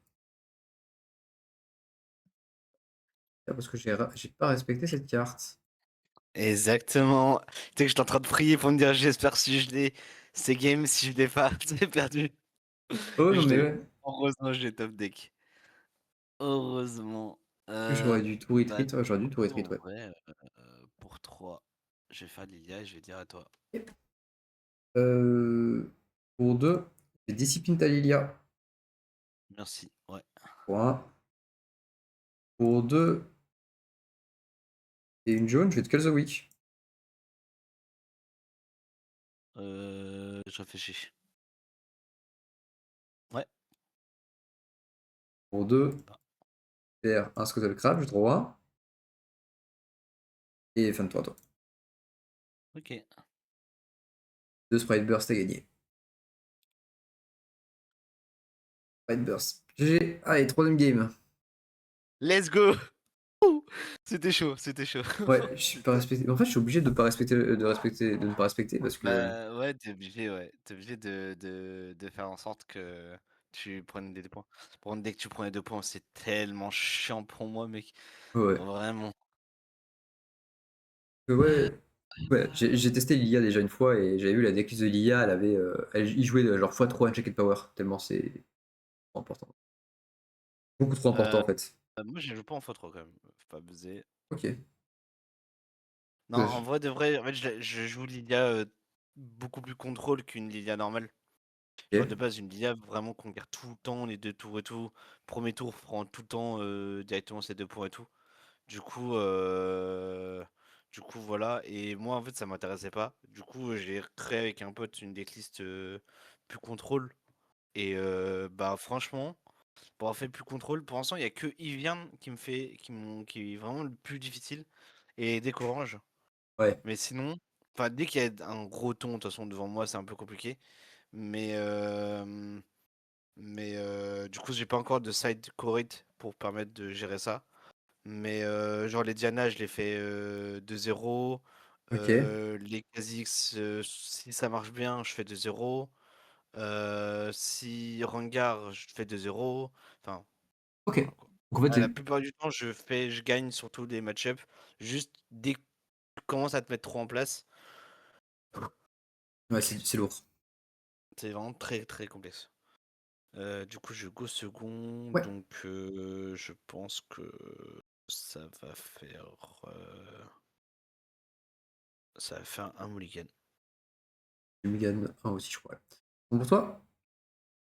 Ah, parce que j'ai pas respecté cette carte. Exactement. Tu sais que j'étais en train de prier pour me dire: «J'espère si je l'ai, c'est game, si je l'ai pas, c'est perdu». Oh non, Je mais l'ai. ouais. Heureusement, j'ai top deck. Heureusement. J'aurais dû tout Bah, retreat. Ouais, j'aurais du dû tout coup, retreat, en ouais. vrai, pour 3, je vais faire Lilia et je vais dire à toi. Yep. Pour 2, je discipline Talilia. Merci, ouais. Pour 1. Pour 2 et une jaune, je vais te Call the Witch. Je réfléchis. Ouais, Pour 2, bah, faire un Scuttle Crab, je draw 1. Et fin de tour à toi. OK. 2 Sprite Burst à gagner. Sprite Burst. GG. Allez, troisième game. Let's go! Ouh! C'était chaud, c'était chaud. Ouais, je suis pas C'était respecté. En fait, je suis obligé de pas respecter, de ne pas respecter parce que. bah, ouais, tu obligé de faire en sorte que tu prennes des 2 points. Par contre, dès que tu prends les 2 points, c'est tellement chiant pour moi, mec. Ouais. Vraiment. Ouais. Ouais, j'ai testé l'IA déjà une fois et j'avais vu la decklist de l'IA, il jouait genre x3 Unchecked Power, tellement c'est trop important. Beaucoup trop important Heu, en fait. moi, je joue pas en x3 quand même, faut pas abuser. Ok. Non, en vrai de vrai, en fait, je joue Lilia, beaucoup plus contrôle qu'une Lilia normale. Genre de Ok. base, une Lilia vraiment qu'on garde tout le temps, les 2 tours et tout. Premier tour prend tout le temps, directement ses 2 points et tout. Du coup, heu, du coup voilà et moi, en fait, ça m'intéressait pas. Du coup, j'ai créé avec un pote une decklist, plus contrôle et bah, franchement, pour avoir fait plus contrôle, pour l'instant, il y a que Evian qui est vraiment le plus difficile et Deck Orange. Ouais. Mais sinon, enfin, dès qu'il y a un gros ton, de toute façon, devant moi, c'est un peu compliqué. Mais, du coup, j'ai pas encore de side corrid pour permettre de gérer ça. Mais genre les Diana, je les fais de 0. Ok. Les Kha'Zix, si ça marche bien, je fais de 0. Si Rengar, je fais de 0. Enfin, Ok. voilà quoi. Donc en fait, La plupart du temps, je gagne sur tous les match-ups. Juste dès que tu commences à te mettre trop en place, ouais, c'est lourd. c'est vraiment très très complexe. Du coup, je go second, Ouais. donc je pense que ça va faire, heu, ça va faire un mulligan. Je me gagne un aussi, je crois. Bon pour toi?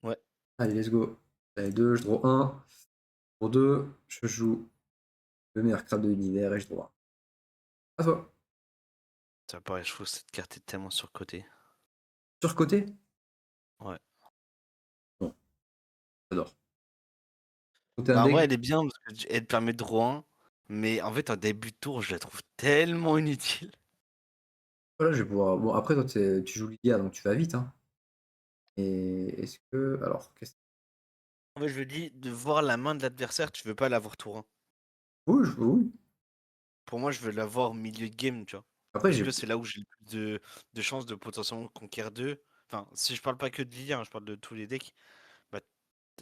Ouais, Allez, let's go. Allez, 2, je draw 1. Pour 2, je joue le meilleur crabe de l'univers et je draw 1. À toi. ça pareil, je trouve que cette carte est tellement surcotée. Surcoté? Ouais. Bon, j'adore. Côté un Bah, en vrai, deck. elle est bien parce qu'elle te permet de draw 1, mais en fait, en début de tour, je la trouve tellement inutile. Voilà, je vais pouvoir. Bon, après, toi, tu joues Lydia, donc tu vas vite, hein. Et est-ce que. Alors, qu'est-ce En fait, je me dis, de voir la main de l'adversaire, tu veux pas l'avoir tour 1. oui, oui. Pour moi, je veux l'avoir au milieu de game, tu vois? Après, Parce j'ai. que c'est là où j'ai le plus de chances de potentiellement conquérir 2. Enfin, si je parle pas que de Lilia, hein, je parle de tous les decks. Bah,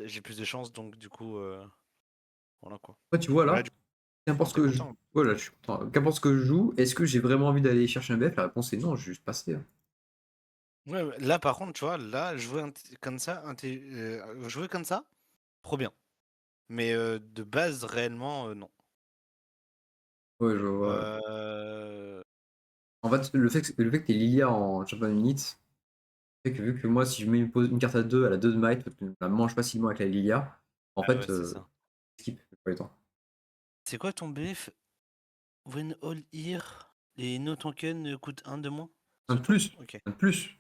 j'ai plus de chances, donc du coup, voilà quoi. Ouais, tu vois Mais là, là, du coup, qu'importe ce t'es que je content? voilà, je suis content. Qu'importe ce que je joue, est-ce que j'ai vraiment envie d'aller chercher un BF? La réponse est non, je vais juste passer, hein. Ouais, ouais, là par contre, tu vois, là, jouer comme ça, trop bien. Mais de base, réellement, non. Ouais, je vois. Heu, En fait, le fait que tu Lilia en Champion Unit fait que vu que moi, si je mets une carte à 2, elle a 2 de might, tu la manges facilement avec la Lilia. En ah ouais, fait, c'est ça. skip pas le temps. C'est quoi ton BF? When all here, les no tokens coûtent un de moins? Un C'est de ça? plus, OK. un de plus,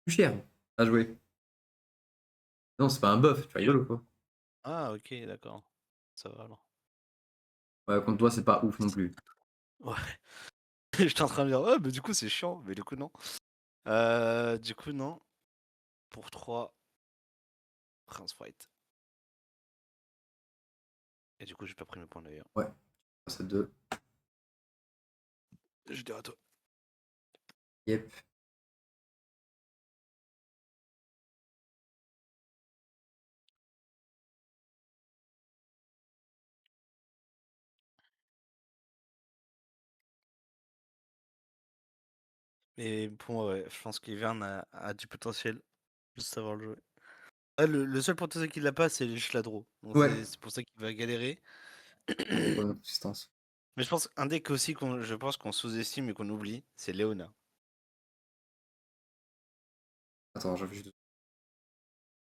plus cher à jouer. Non, c'est pas un buff, tu Et rigoles ou quoi? ah OK, d'accord. Ça va alors. Ouais, contre toi, c'est pas ouf non plus. Ouais, j'étais en train de dire: «Ah bah, du coup, c'est chiant», mais du coup, non. Du coup, non. Pour 3 Prince White. Et du coup, j'ai pas pris mes points d'ailleurs. Ouais, passe à 2. Je dirais à toi. Yep. Mais pour moi, ouais, je pense qu'Ivern a du potentiel. Juste savoir le jouer. Ah, le seul potentiel qu'il a pas, c'est les Schladro. Donc Ouais, c'est pour ça qu'il va galérer. bonne consistance. Mais je pense un deck aussi je pense qu'on sous-estime et qu'on oublie, c'est Léona. Attends, j'ai juste 2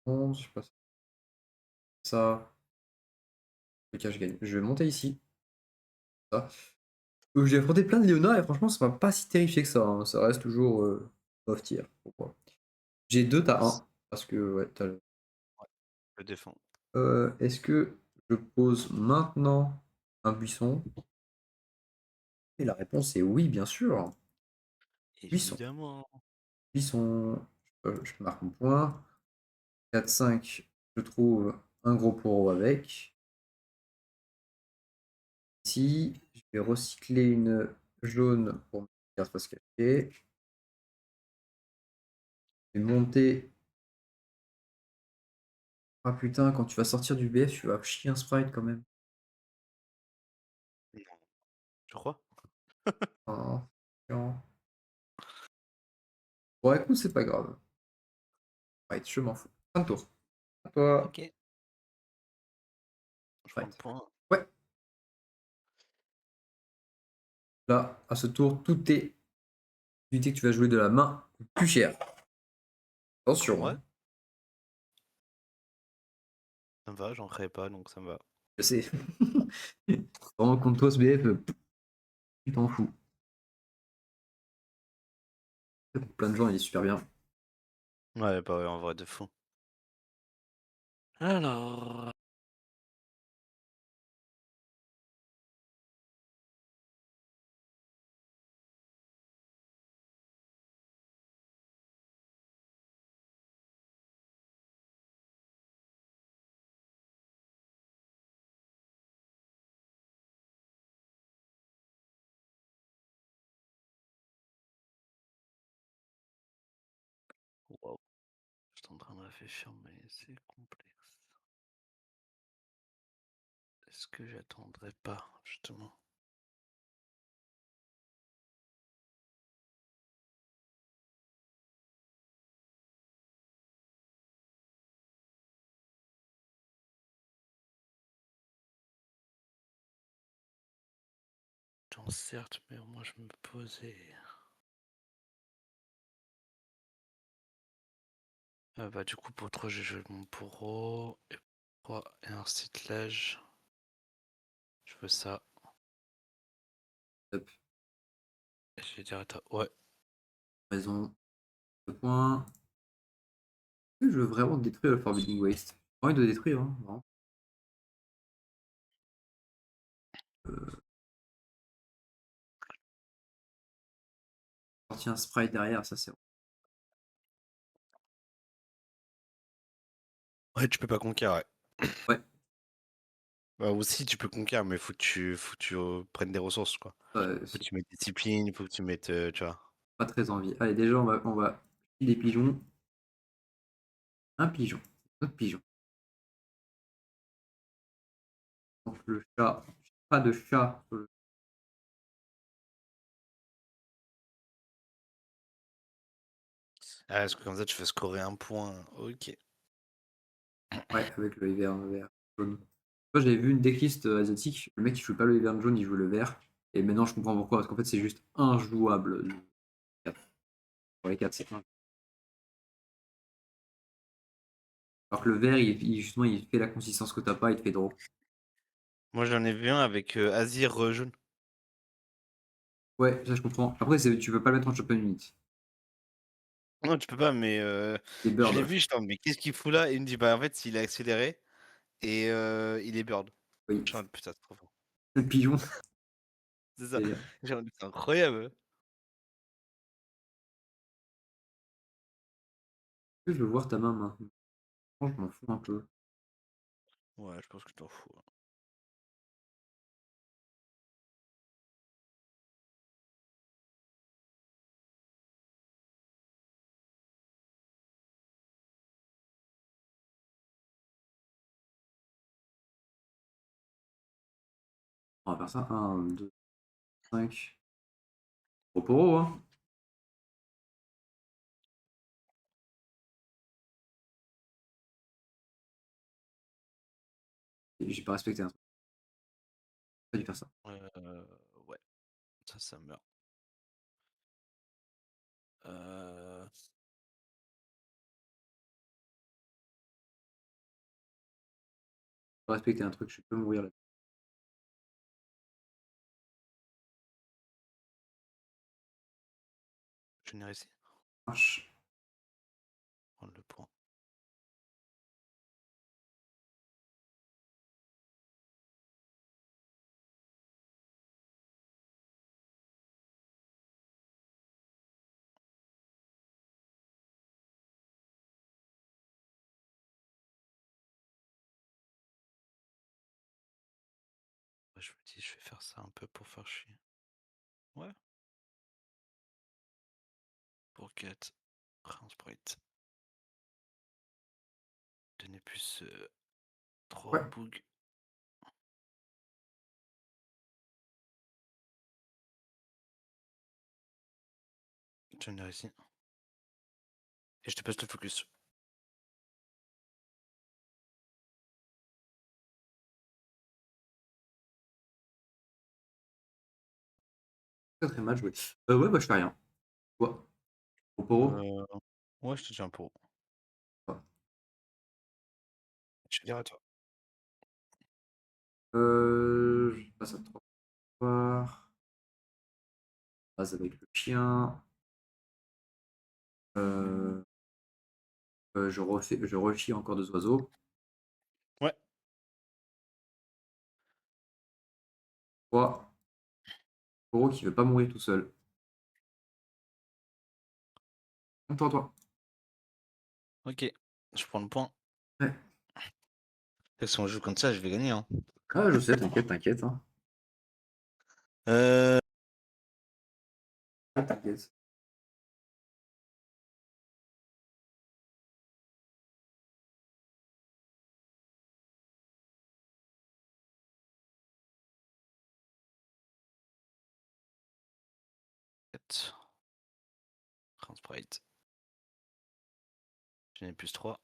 secondes, je passe ça. Ok, je gagne. Je vais monter ici. Ça. J'ai affronté plein de Léona et franchement, ça m'a pas si terrifié que ça, hein. Ça reste toujours off tier. Pourquoi? J'ai 2, t'as S- un. Parce que, ouais, t'as le. Ouais, je le défends. Est-ce que je pose maintenant un buisson? Et la réponse est oui, bien sûr. Buisson. Évidemment. Buisson. Je marque mon point. 4-5, je trouve un gros poro avec. Ici, je vais recycler une jaune pour me faire se cacher. Je vais monter. Ah putain, quand tu vas sortir du BF, tu vas chier un sprite quand même. Non. Tu crois? Ah, chiant. Bon, écoute, c'est pas grave. Sprite, je m'en fous. Fin de tour. À toi, Ok. Je prends le sprite. point. Ouais, là, à ce tour, tout est unité que tu vas jouer de la main plus cher. Attention, Ouais, hein. ça me va, j'en crée pas, donc ça me va. Je sais. Vraiment, contre toi, ce BF, tu t'en fous. Pour plein de gens, il est super bien. Ouais, bah ouais, en vrai, de fou. Alors, wow, je suis en train de réfléchir, mais c'est complexe. Est-ce que j'attendrai pas, justement? Attends, certes, mais moi je me posais. Bah, du coup, pour 3, j'ai joué mon poro. Et 3 et un cyclage. Je veux ça. Hop, Et je vais dire à toi. Ouais. raison. 2 points. Est-ce que je veux vraiment détruire le Forbidding Waste? J'ai envie de le détruire, hein, vraiment. Euh, Sortir un sprite derrière, ça c'est. Ouais, tu peux pas conquérir, ouais. Ouais, Bah, aussi, tu peux conquérir, mais faut que tu prennes des ressources, quoi. Faut que c'est tu mettes discipline, faut que tu mettes, tu vois. pas très envie. Allez, déjà, on va des pigeons. Un pigeon. Autre pigeon. Donc le chat. Pas de chat. Ah, parce que comme ça, tu fais scorer un point. Ok. Ouais, avec le hiverne vert jaune. Moi, j'avais vu une decklist asiatique. Le mec, il joue pas le hiverne jaune, il joue le vert. Et maintenant, je comprends pourquoi. Parce qu'en fait, c'est juste injouable. Pour les 4, c'est un. Alors que le vert, justement, il fait la consistance que t'as pas, il te fait draw. Moi, j'en ai vu un avec Azir jaune. Ouais, ça je comprends. Après, tu peux pas le mettre en champion unit. Non, tu peux pas, mais Les je l'ai birds, vu, j'étais en mode, mais qu'est-ce qu'il fout là? Et il me dit, bah en fait, il est accéléré et il est bird. oui. Je suis en mode, putain, c'est trop fort. Le pigeon. C'est ça. Et, J'ai envie, c'est incroyable. je veux voir ta main maintenant. Franchement, je m'en fous un peu. Ouais, je pense que t'en fous. On va faire ça. 1, 2, 5. Proporo, hein. J'ai pas respecté un truc. J'ai pas dû faire ça. Ouais, ça meurt. Euh, J'ai pas respecté un truc, je peux mourir là. je n'ai réussi. Vache. Prendre le point. Ouais, je me dis, je vais faire ça un peu pour faire chier. Ouais. Pour 4. Round sprite. Donner plus 3 Ouais. boog. Je n'ai réussi. Et je te passe le focus. Très très mal joué. Ouais, bah je fais rien. Quoi? Proporo? Euh, ouais, je te dis un pot. Ouais. Je te dirai à toi. Je passe à 3 pouvoirs. Base avec le chien. Euh, je refie encore 2 oiseaux. Ouais. 3. Proporo qui veut pas mourir tout seul. Attends, toi. Ok. Je prends le point. Ouais. Si on joue comme ça, je vais gagner. Hein. Ah, je sais, t'inquiète, t'inquiète. Hein. Euh... Ah, t'inquiète. 4. Round sprite. Je n'ai plus 3.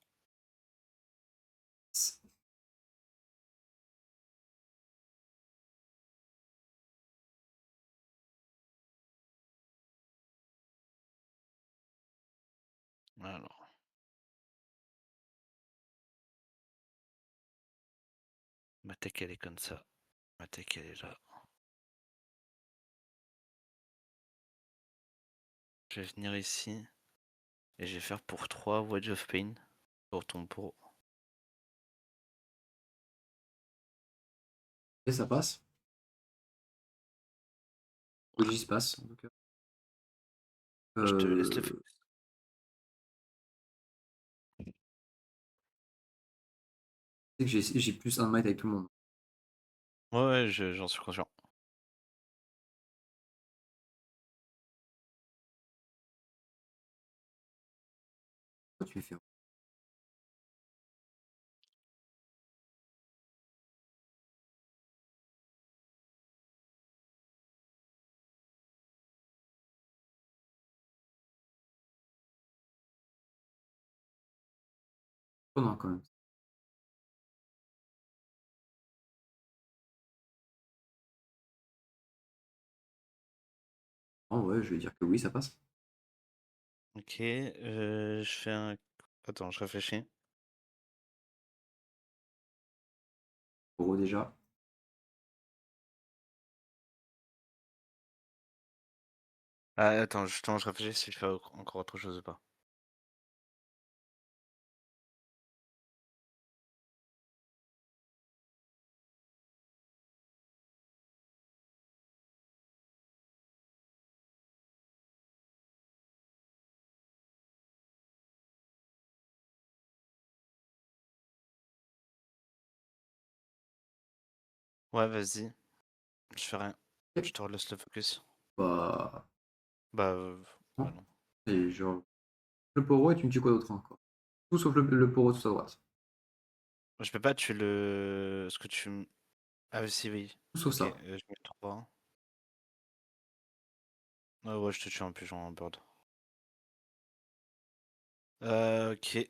Alors. Ma tech, elle est comme ça. Ma tech, elle est là. Je vais venir ici. Et je vais faire pour 3 Wedge of Pain. Pour ton pot. Et ça passe. Oui, se passe, en tout cas. Je te laisse le Euh, focus. c'est que j'ai plus un might avec tout le monde. Ouais, ouais, j'en suis conscient. Pourquoi tu me fais Surprenant quand même. Oh ouais, je vais dire que oui, ça passe. OK, je fais un attends, je réfléchis. Euro déjà. Ah attends, justement, je réfléchis si je fais encore autre chose ou pas. Ouais, vas-y, je fais rien. Je Ok. te relaisse le focus. Bah, Bah, ouais, non. non. Et genre, le poro et tu me dis quoi d'autre encore? Tout sauf le poro, tout à droite. Je peux pas tuer le ce que tu m ah oui, si, oui. Tout sauf OK, ça. je mets 3. Ah ouais, je te tue en pigeon, en bird. OK,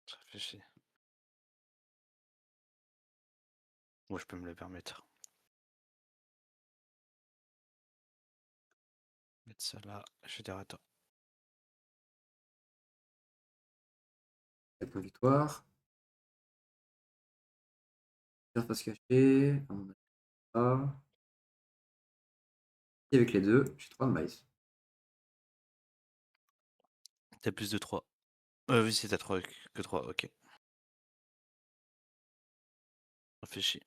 je réfléchis. Ouais, je peux me le permettre. Mettre ça là, je vais dire attends. Avec ma victoire. Surface cachée. À mon avis, pas. Et avec les deux, j'ai 3 de maïs. Tu plus de 3. Oui, c'est tu 3 que 3, OK. Réfléchis.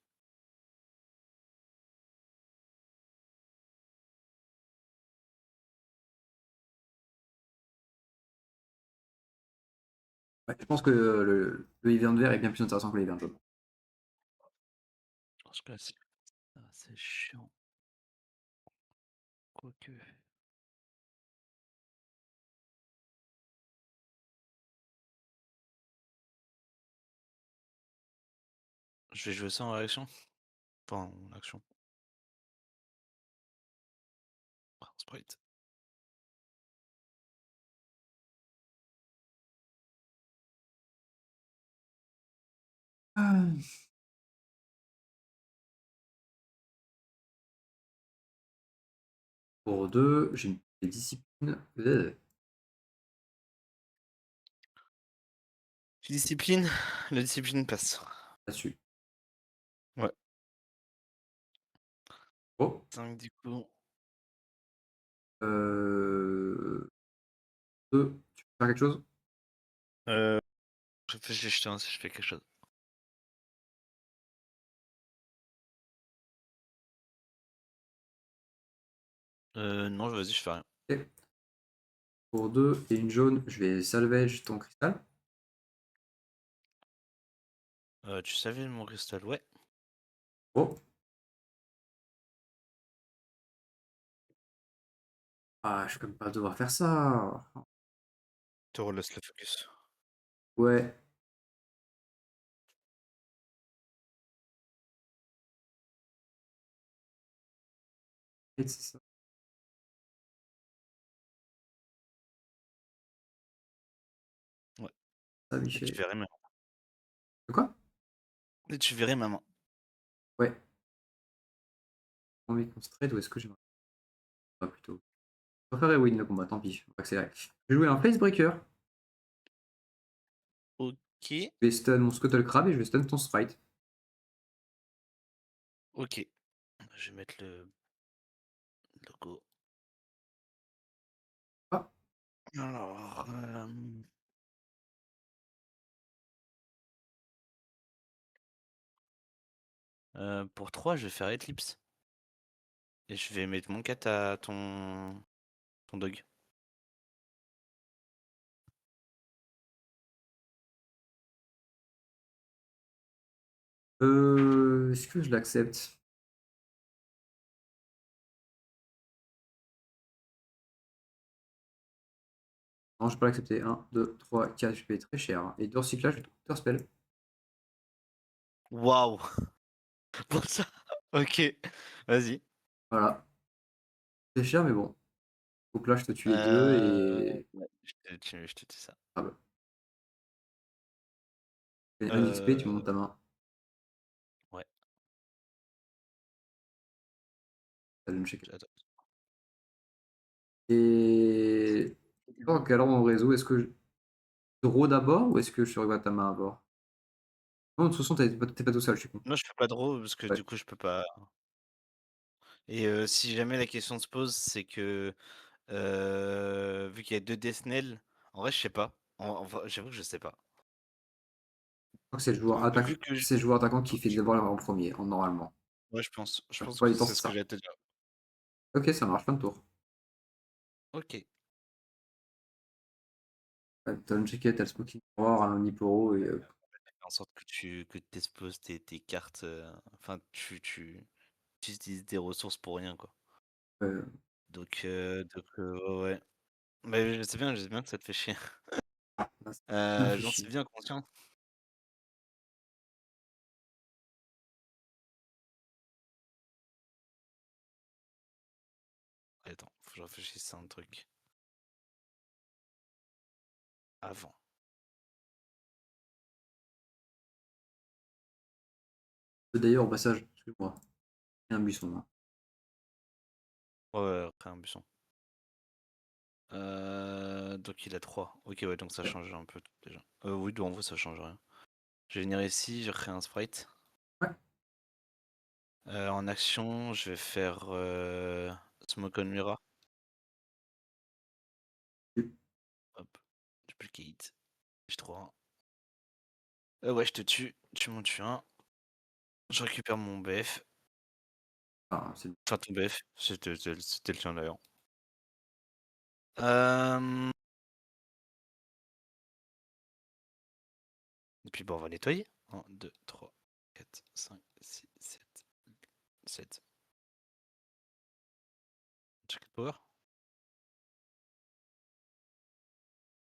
Ouais, je pense que le hiverne vert est bien plus intéressant que le hiverne jaune. Parce que là, c'est chiant. Quoique. Je vais jouer ça en réaction? Enfin, en action. Ah, sprite. Ah. Pour 2, j'ai une des disciplines. Discipline, la discipline passe. Là-dessus. Ouais. Oh. 5 du coup. 2, tu peux faire quelque chose? Euh, je réfléchis, je te si je fais quelque chose. Non, vas-y, je fais rien. Ok. Pour 2 et une jaune, je vais salvage ton cristal. Tu savais mon cristal? Ouais. Oh. Ah, je vais quand même pas devoir faire ça. Te relaisse le focus. Ouais. Et c'est ça. Ouais. Ça, Et tu Michel. verrais ma De quoi? Et tu verrais ma main. Ouais. Envie qu'on se trade ou est-ce que j'aimerais pas plutôt? Je préférerais win le combat, tant pis. On va accélérer. Je vais jouer un Facebreaker. OK. Je vais stun mon Scuttle Crab et je vais stun ton Sprite. OK. Je vais mettre le logo. Ah. Alors, pour 3, je vais faire Eclipse. Et je vais mettre mon cat à ton dog. Est-ce que je l'accepte? Non, je peux pas l'accepter. 1, 2, 3, 4, je paye très cher. Et de recyclage, je vais tout spell. Waouh! Pour ça? OK. Vas-y. Voilà. C'est cher, mais bon. Donc là, je te tue les 2 et Ouais, je te dis ça. ah bah, et 1 d'XP, tu Heu, montes ta main. ouais, Tu le check attends. et Du toi, coup quel ordre en réseau? Est-ce que je draw d'abord ou est-ce que je regarde ta main d'abord? Non, de toute façon, tu es pas tout seul, je suis con. non, je fais pas de draw parce que Ouais. du coup, je peux pas et si jamais la question se pose, c'est que, vu qu'il y a 2 Death en vrai, je sais pas. En vrai, j'avoue que je sais pas. Je crois que c'est le joueur Vu attaquant que je c'est le joueur attaquant qui fait d'abord en premier, en normalement. ouais, je La pense plupart que du temps, c'est c'est ce que ça. j'allais te dire. OK, ça marche, fin de tour. OK. Tu as Unchecked, tu as le Smoking Mirror, un Omniporo et Faire en sorte que tu exposes tes cartes, enfin tu utilises tes ressources pour rien, quoi. Ouais, ouais. Mais je sais bien que ça te fait chier. là, ça m'a bien fait J'en suis chier. bien conscient. Attends, faut que je réfléchisse à un truc. Avant. D'ailleurs, au passage, excuse-moi, il y a un buisson là. Ouais, ouais, après un buisson. Donc il a 3. OK, ouais, donc ça Ouais. change un peu déjà. Oui, donc en vrai, ça change rien. Je vais venir ici, je crée un sprite. Ouais. En action, je vais faire, Smoke on Mirror. Hop, duplicate. J'ai 3. Ouais, je te tue, tu m'en tues un. Je récupère mon BF. Enfin, c'est Enfin, ton BF, c'était le tien d'ailleurs. Hem Et puis, bon, on va nettoyer. 1, 2, 3, 4, 5, 6, 7, 7. Check power.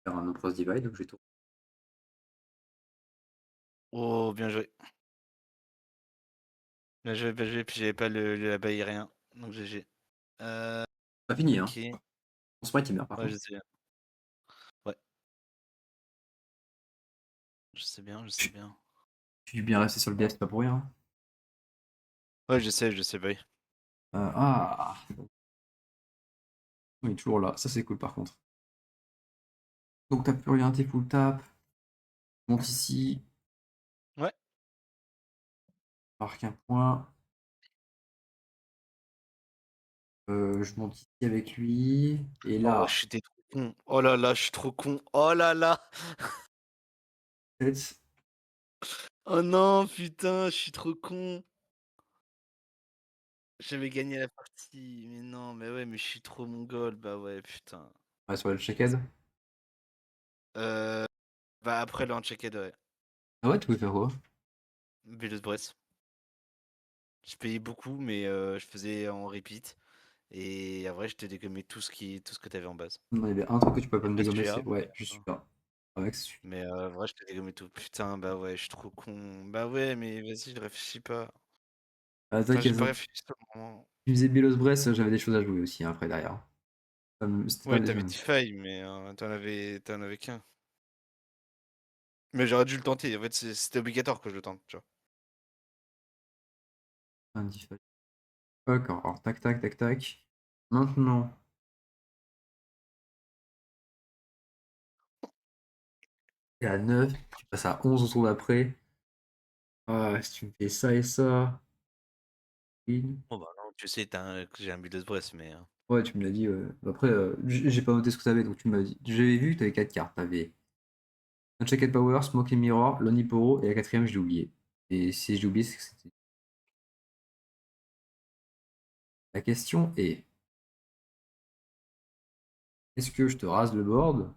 faire un Cross Divide, donc je vais tout Oh, bien joué. Bien joué, puis j'avais pas le la baille rien. Donc GG. Heu, pas fini, hein. OK. Mon sprite, il meurt par Ouais, contre. je sais bien. Ouais, je sais bien, je Je sais bien. je suis bien resté sur le BF, c'est pas pour rien. Ouais, je sais, bah oui. Ah! Il est toujours là, ça c'est cool par contre. Donc tu plus rien, tu full tap, monte ici, Ouais. marque un point, je monte ici avec lui et Oh, là, j'étais trop con. Oh là là, je suis trop con. Oh là là! peut-être Oh non, putain, je suis trop con. J'avais gagné la partie. Mais non, mais ouais, mais je suis trop mongol. Bah ouais, putain. ouais, sur le checkhead. Heu, Bah après le unchecked, ouais. Ah ouais, tu pouvais faire quoi? Build Brest. Je payais beaucoup, mais je faisais en repeat et après je te dégommais tout ce que tu avais en base. Non, il y avait un truc que tu pouvais Il pas y a me pas dégommer, celui-là, c'est ouais, je suis là. Avec ça suffit. mais en vrai je te dégommais tout. Putain, bah ouais, je suis trop con. Bah ouais, mais vas-y, je réfléchis pas. Ah Enfin, j'ai t'inquiète, pas réfléchi sur le moment. tu faisais Belos Brest, j'avais des choses à jouer aussi hein, après derrière. C'était pas Ouais, des t'avais DeFi, mais tu avais qu'un. Mais j'aurais dû le tenter. En fait, c'était obligatoire que je le tente, tu vois? indifférents. D'accord, alors tac tac tac tac. Maintenant, t'es à 9, tu passes à 11 au tour d'après. Ah, si tu me fais ça et ça. Oui. Bon, bah non, tu sais, que j'ai un Build Brest, mais Ouais, tu me l'as dit. Après, j'ai pas noté ce que t'avais, donc tu m'as dit. J'avais vu que t'avais 4 cartes. T'avais Unchecked Power, Smoking Mirror, Loniporo, et la quatrième, je l'ai oublié. Et si je l'ai oublié, c'est que c'était. La question est, est-ce que je te rase le board?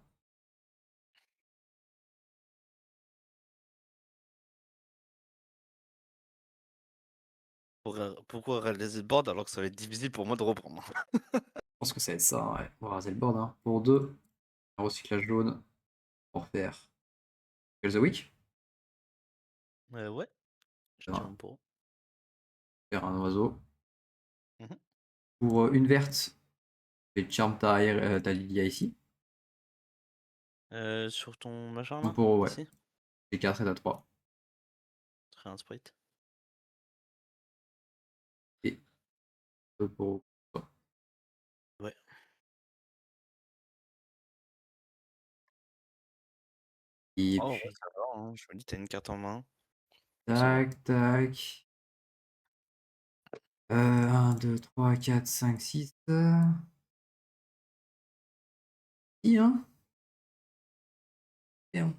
pourquoi réaliser le board alors que ça va être difficile pour moi de reprendre? Je pense que ça va être ça, ouais. On va raser le board, hein. Pour 2, un recyclage jaune pour faire Kill the Week. Ouais, je Faire tire un, un pot. faire un oiseau. Mmh. Pour une verte, Et Charm, t'as Lilia ici. Sur ton machin Donc là? pour ouais. Ici? J'ai 4 et t'as 3. Très un sprite. Et pour toi. Ouais. Et Oh, ouais, puis, ça va, hein. Je me dis, t'as une carte en main. Ça va. tac, tac. 1, 2, 3, 4, 5, 6. Si, hein. Bien.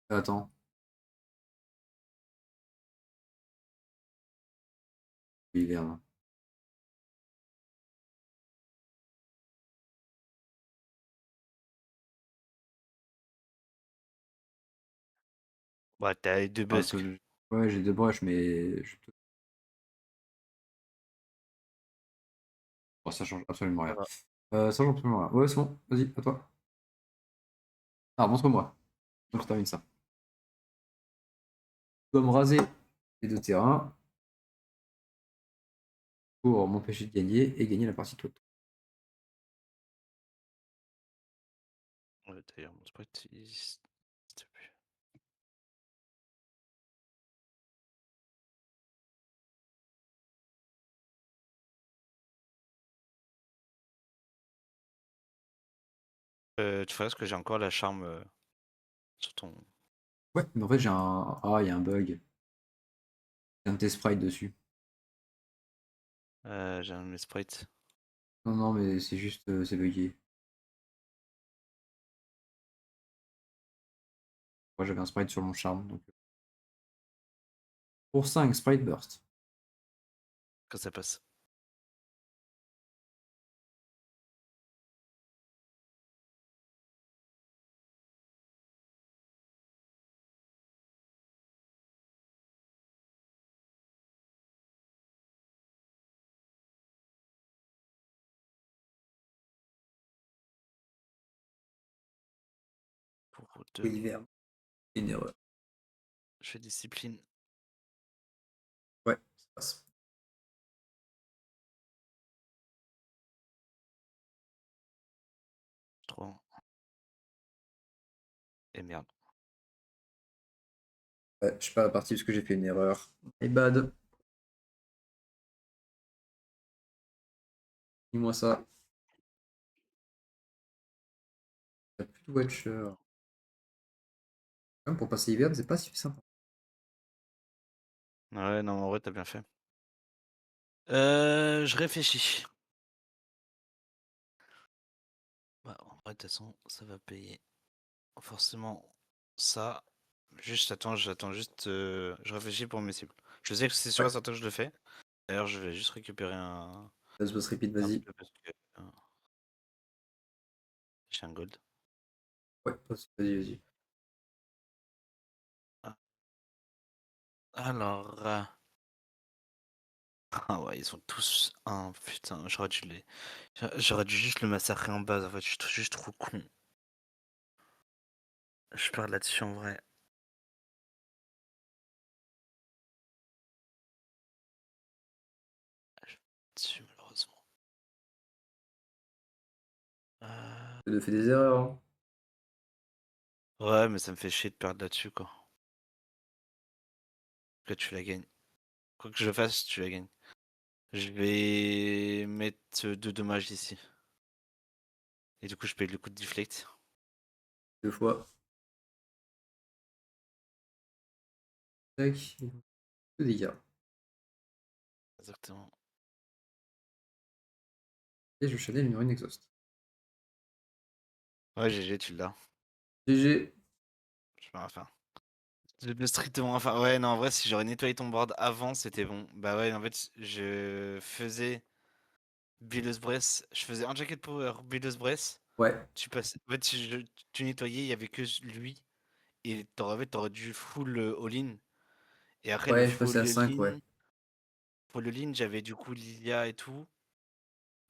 Attends. L'hiver. Bah, t'as les deux Ah, busks. ouais, j'ai deux brushes, mais oh, ça change absolument Ça rien. va. Ça change absolument rien. Ouais, c'est bon. Vas-y, à toi. Ah, montre-moi. Donc, je termine ça. Je dois me raser les deux terrains pour m'empêcher de gagner et gagner la partie de l'autre. Ouais, d'ailleurs, mon sprite, il n'existe plus. Tu ferais ce que j'ai encore la charme sur ton. Ouais, mais en fait, j'ai un. Ah, il y a un bug. Il y a un de tes sprites dessus. J'ai un de mes sprites. Non, non, mais c'est juste. C'est bugué. Moi, j'avais un sprite sur mon charme. Donc... Pour 5, sprite burst. Quand ça passe. Pour deux. Oui, verbe. Une erreur. Je fais discipline. Ouais, ça passe. 3. Et merde. Ouais, je suis pas parti parce que j'ai fait une erreur. My bad. Dis-moi ça. T'as plus de Watcher. Même pour passer l'hiver, c'est pas si sympa. Ouais, non, en vrai, t'as bien fait. Je réfléchis. Bah, en vrai, de toute façon, ça va payer. Forcément, ça. Juste, attends, j'attends juste. Je réfléchis pour mes cibles. Je sais que c'est sûr et Ouais, certain que je le fais. D'ailleurs, je vais juste récupérer passe boss repeat, un vas-y. peu parce que j'ai un gold. Ouais, vas-y, vas-y. Ah. Alors. Ah ouais, ils sont tous. Ah putain, j'aurais dû juste le massacrer en base. En fait, je suis juste trop con. Je perds là-dessus en vrai. Je perds là-dessus, malheureusement. Tu as fait des erreurs, hein. Ouais, mais ça me fait chier de perdre là-dessus, quoi. Que tu la gagnes. Quoi que je fasse, tu la gagnes. Je vais mettre 2 dommages ici. Et du coup, je paye le coup de deflect. Deux fois. Tac. Deux dégâts. Exactement. Et je chanel une rune exhaust. Ouais, GG, tu l'as. GG. Je peux rien faire. Je peux strictement rien faire. Ouais, non, en vrai, si j'aurais nettoyé ton board avant, c'était bon. Bah ouais, en fait, je faisais Builders Breath. Je faisais un jacket power, Builders Breath. Ouais. Tu passes. En fait, si tu nettoyais, il y avait que lui. Et t'aurais dû full all-in. Et après le Ouais, je passais full à 5, ouais. all-in, full all-in, j'avais du coup Lilia et tout.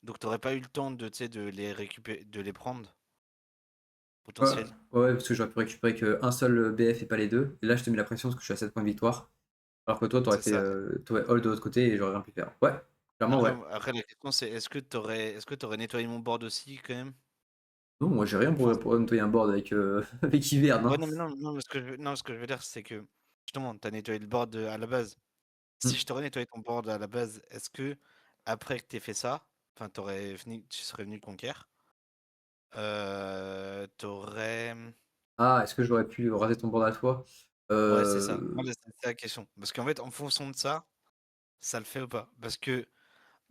Donc t'aurais pas eu le temps de, tu sais, de les récupérer, de les prendre, Ouais, potentiel. ouais, parce que j'aurais pu récupérer qu'un seul BF et pas les deux. Et là, je te mets la pression parce que je suis à 7 points de victoire. Alors que toi, t'aurais C'est fait ça. t'aurais hold de l'autre côté et j'aurais rien pu faire. Ouais. Clairement, ouais. Après la question c'est est-ce que tu aurais nettoyé mon board aussi quand même? Non, moi j'ai rien Enfin, pour nettoyer un board avec, avec Ivern, ouais, hein. non, mais non, mais ce que je veux dire, c'est que justement, tu as nettoyé le board, à la base. Si Mmh. je t'aurais nettoyé ton board à la base, est-ce que après que tu fait ça, enfin, tu serais venu le conquérir, tu Ah, est-ce que j'aurais pu raser ton board à toi? ouais, c'est ça. Heu, Voilà, c'est ça la question. Parce qu'en fait, en fonction de ça, ça le fait ou pas? Parce que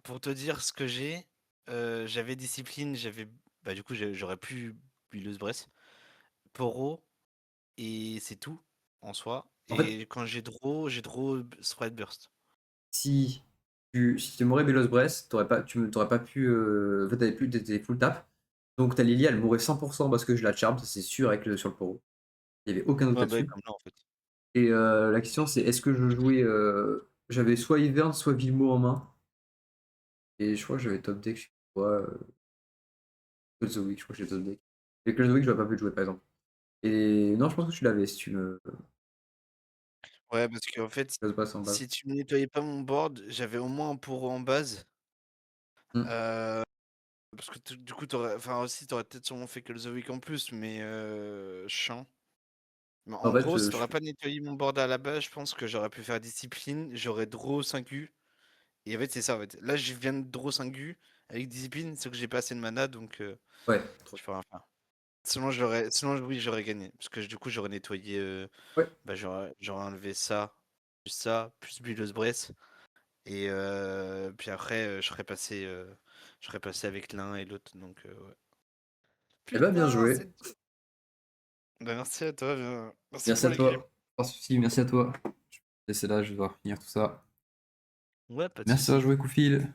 pour te dire ce que j'ai, j'avais discipline, bah, du coup, j'aurais pu Build Bress, Poro et c'est tout en soi. en fait, Et quand j'ai draw Sprite Burst. si tu m'aurais Belos Bress, tu aurais pas pu, en fait, tu full tap, donc ta Lily, elle mourrait 100 parce que je la charme, ça c'est sûr avec le sur le poro. Il y avait aucun doute Ouais, bah, oui, là-dessus comme là, en fait. et la question c'est est-ce que je jouais, j'avais soit Ivern, soit Vilmo en main et je crois que j'avais top deck, je sais pas quoi, Call the Week, je crois que j'ai top deck et Call the Week, j'aurais pas pu le jouer, par exemple et non, je pense que tu l'avais si tu me Ouais, parce qu'en fait, Belos Bress en base. si tu nettoyais pas mon board, j'avais au moins un Poro en base. Mmh. Heu, Parce que du coup, t'aurais, enfin aussi, t'aurais peut-être sûrement fait que le The Week en plus, mais chiant. Mais En en fait, gros, si je t'aurais pas nettoyé mon board à la base, je pense que j'aurais pu faire discipline, j'aurais draw 5U. Et en fait, c'est ça, en fait. Là, je viens de draw 5U avec discipline, c'est que j'ai pas assez de mana, donc ouais, trop je peux rien faire. Oui, j'aurais gagné. Parce que du coup, j'aurais nettoyé, ouais. bah, j'aurais enlevé ça, plus Build Bress. Et puis après, je serais passé avec l'un et l'autre, donc ouais. Eh ben, bien Putain, joué. c'est dur. Bah, merci à toi, merci Merci pour à les games. toi. Pas de souci, merci à toi. Je vais te laisser là, je vais devoir finir tout ça. Ouais, pas de Merci d'avoir souci. joué, Koufil.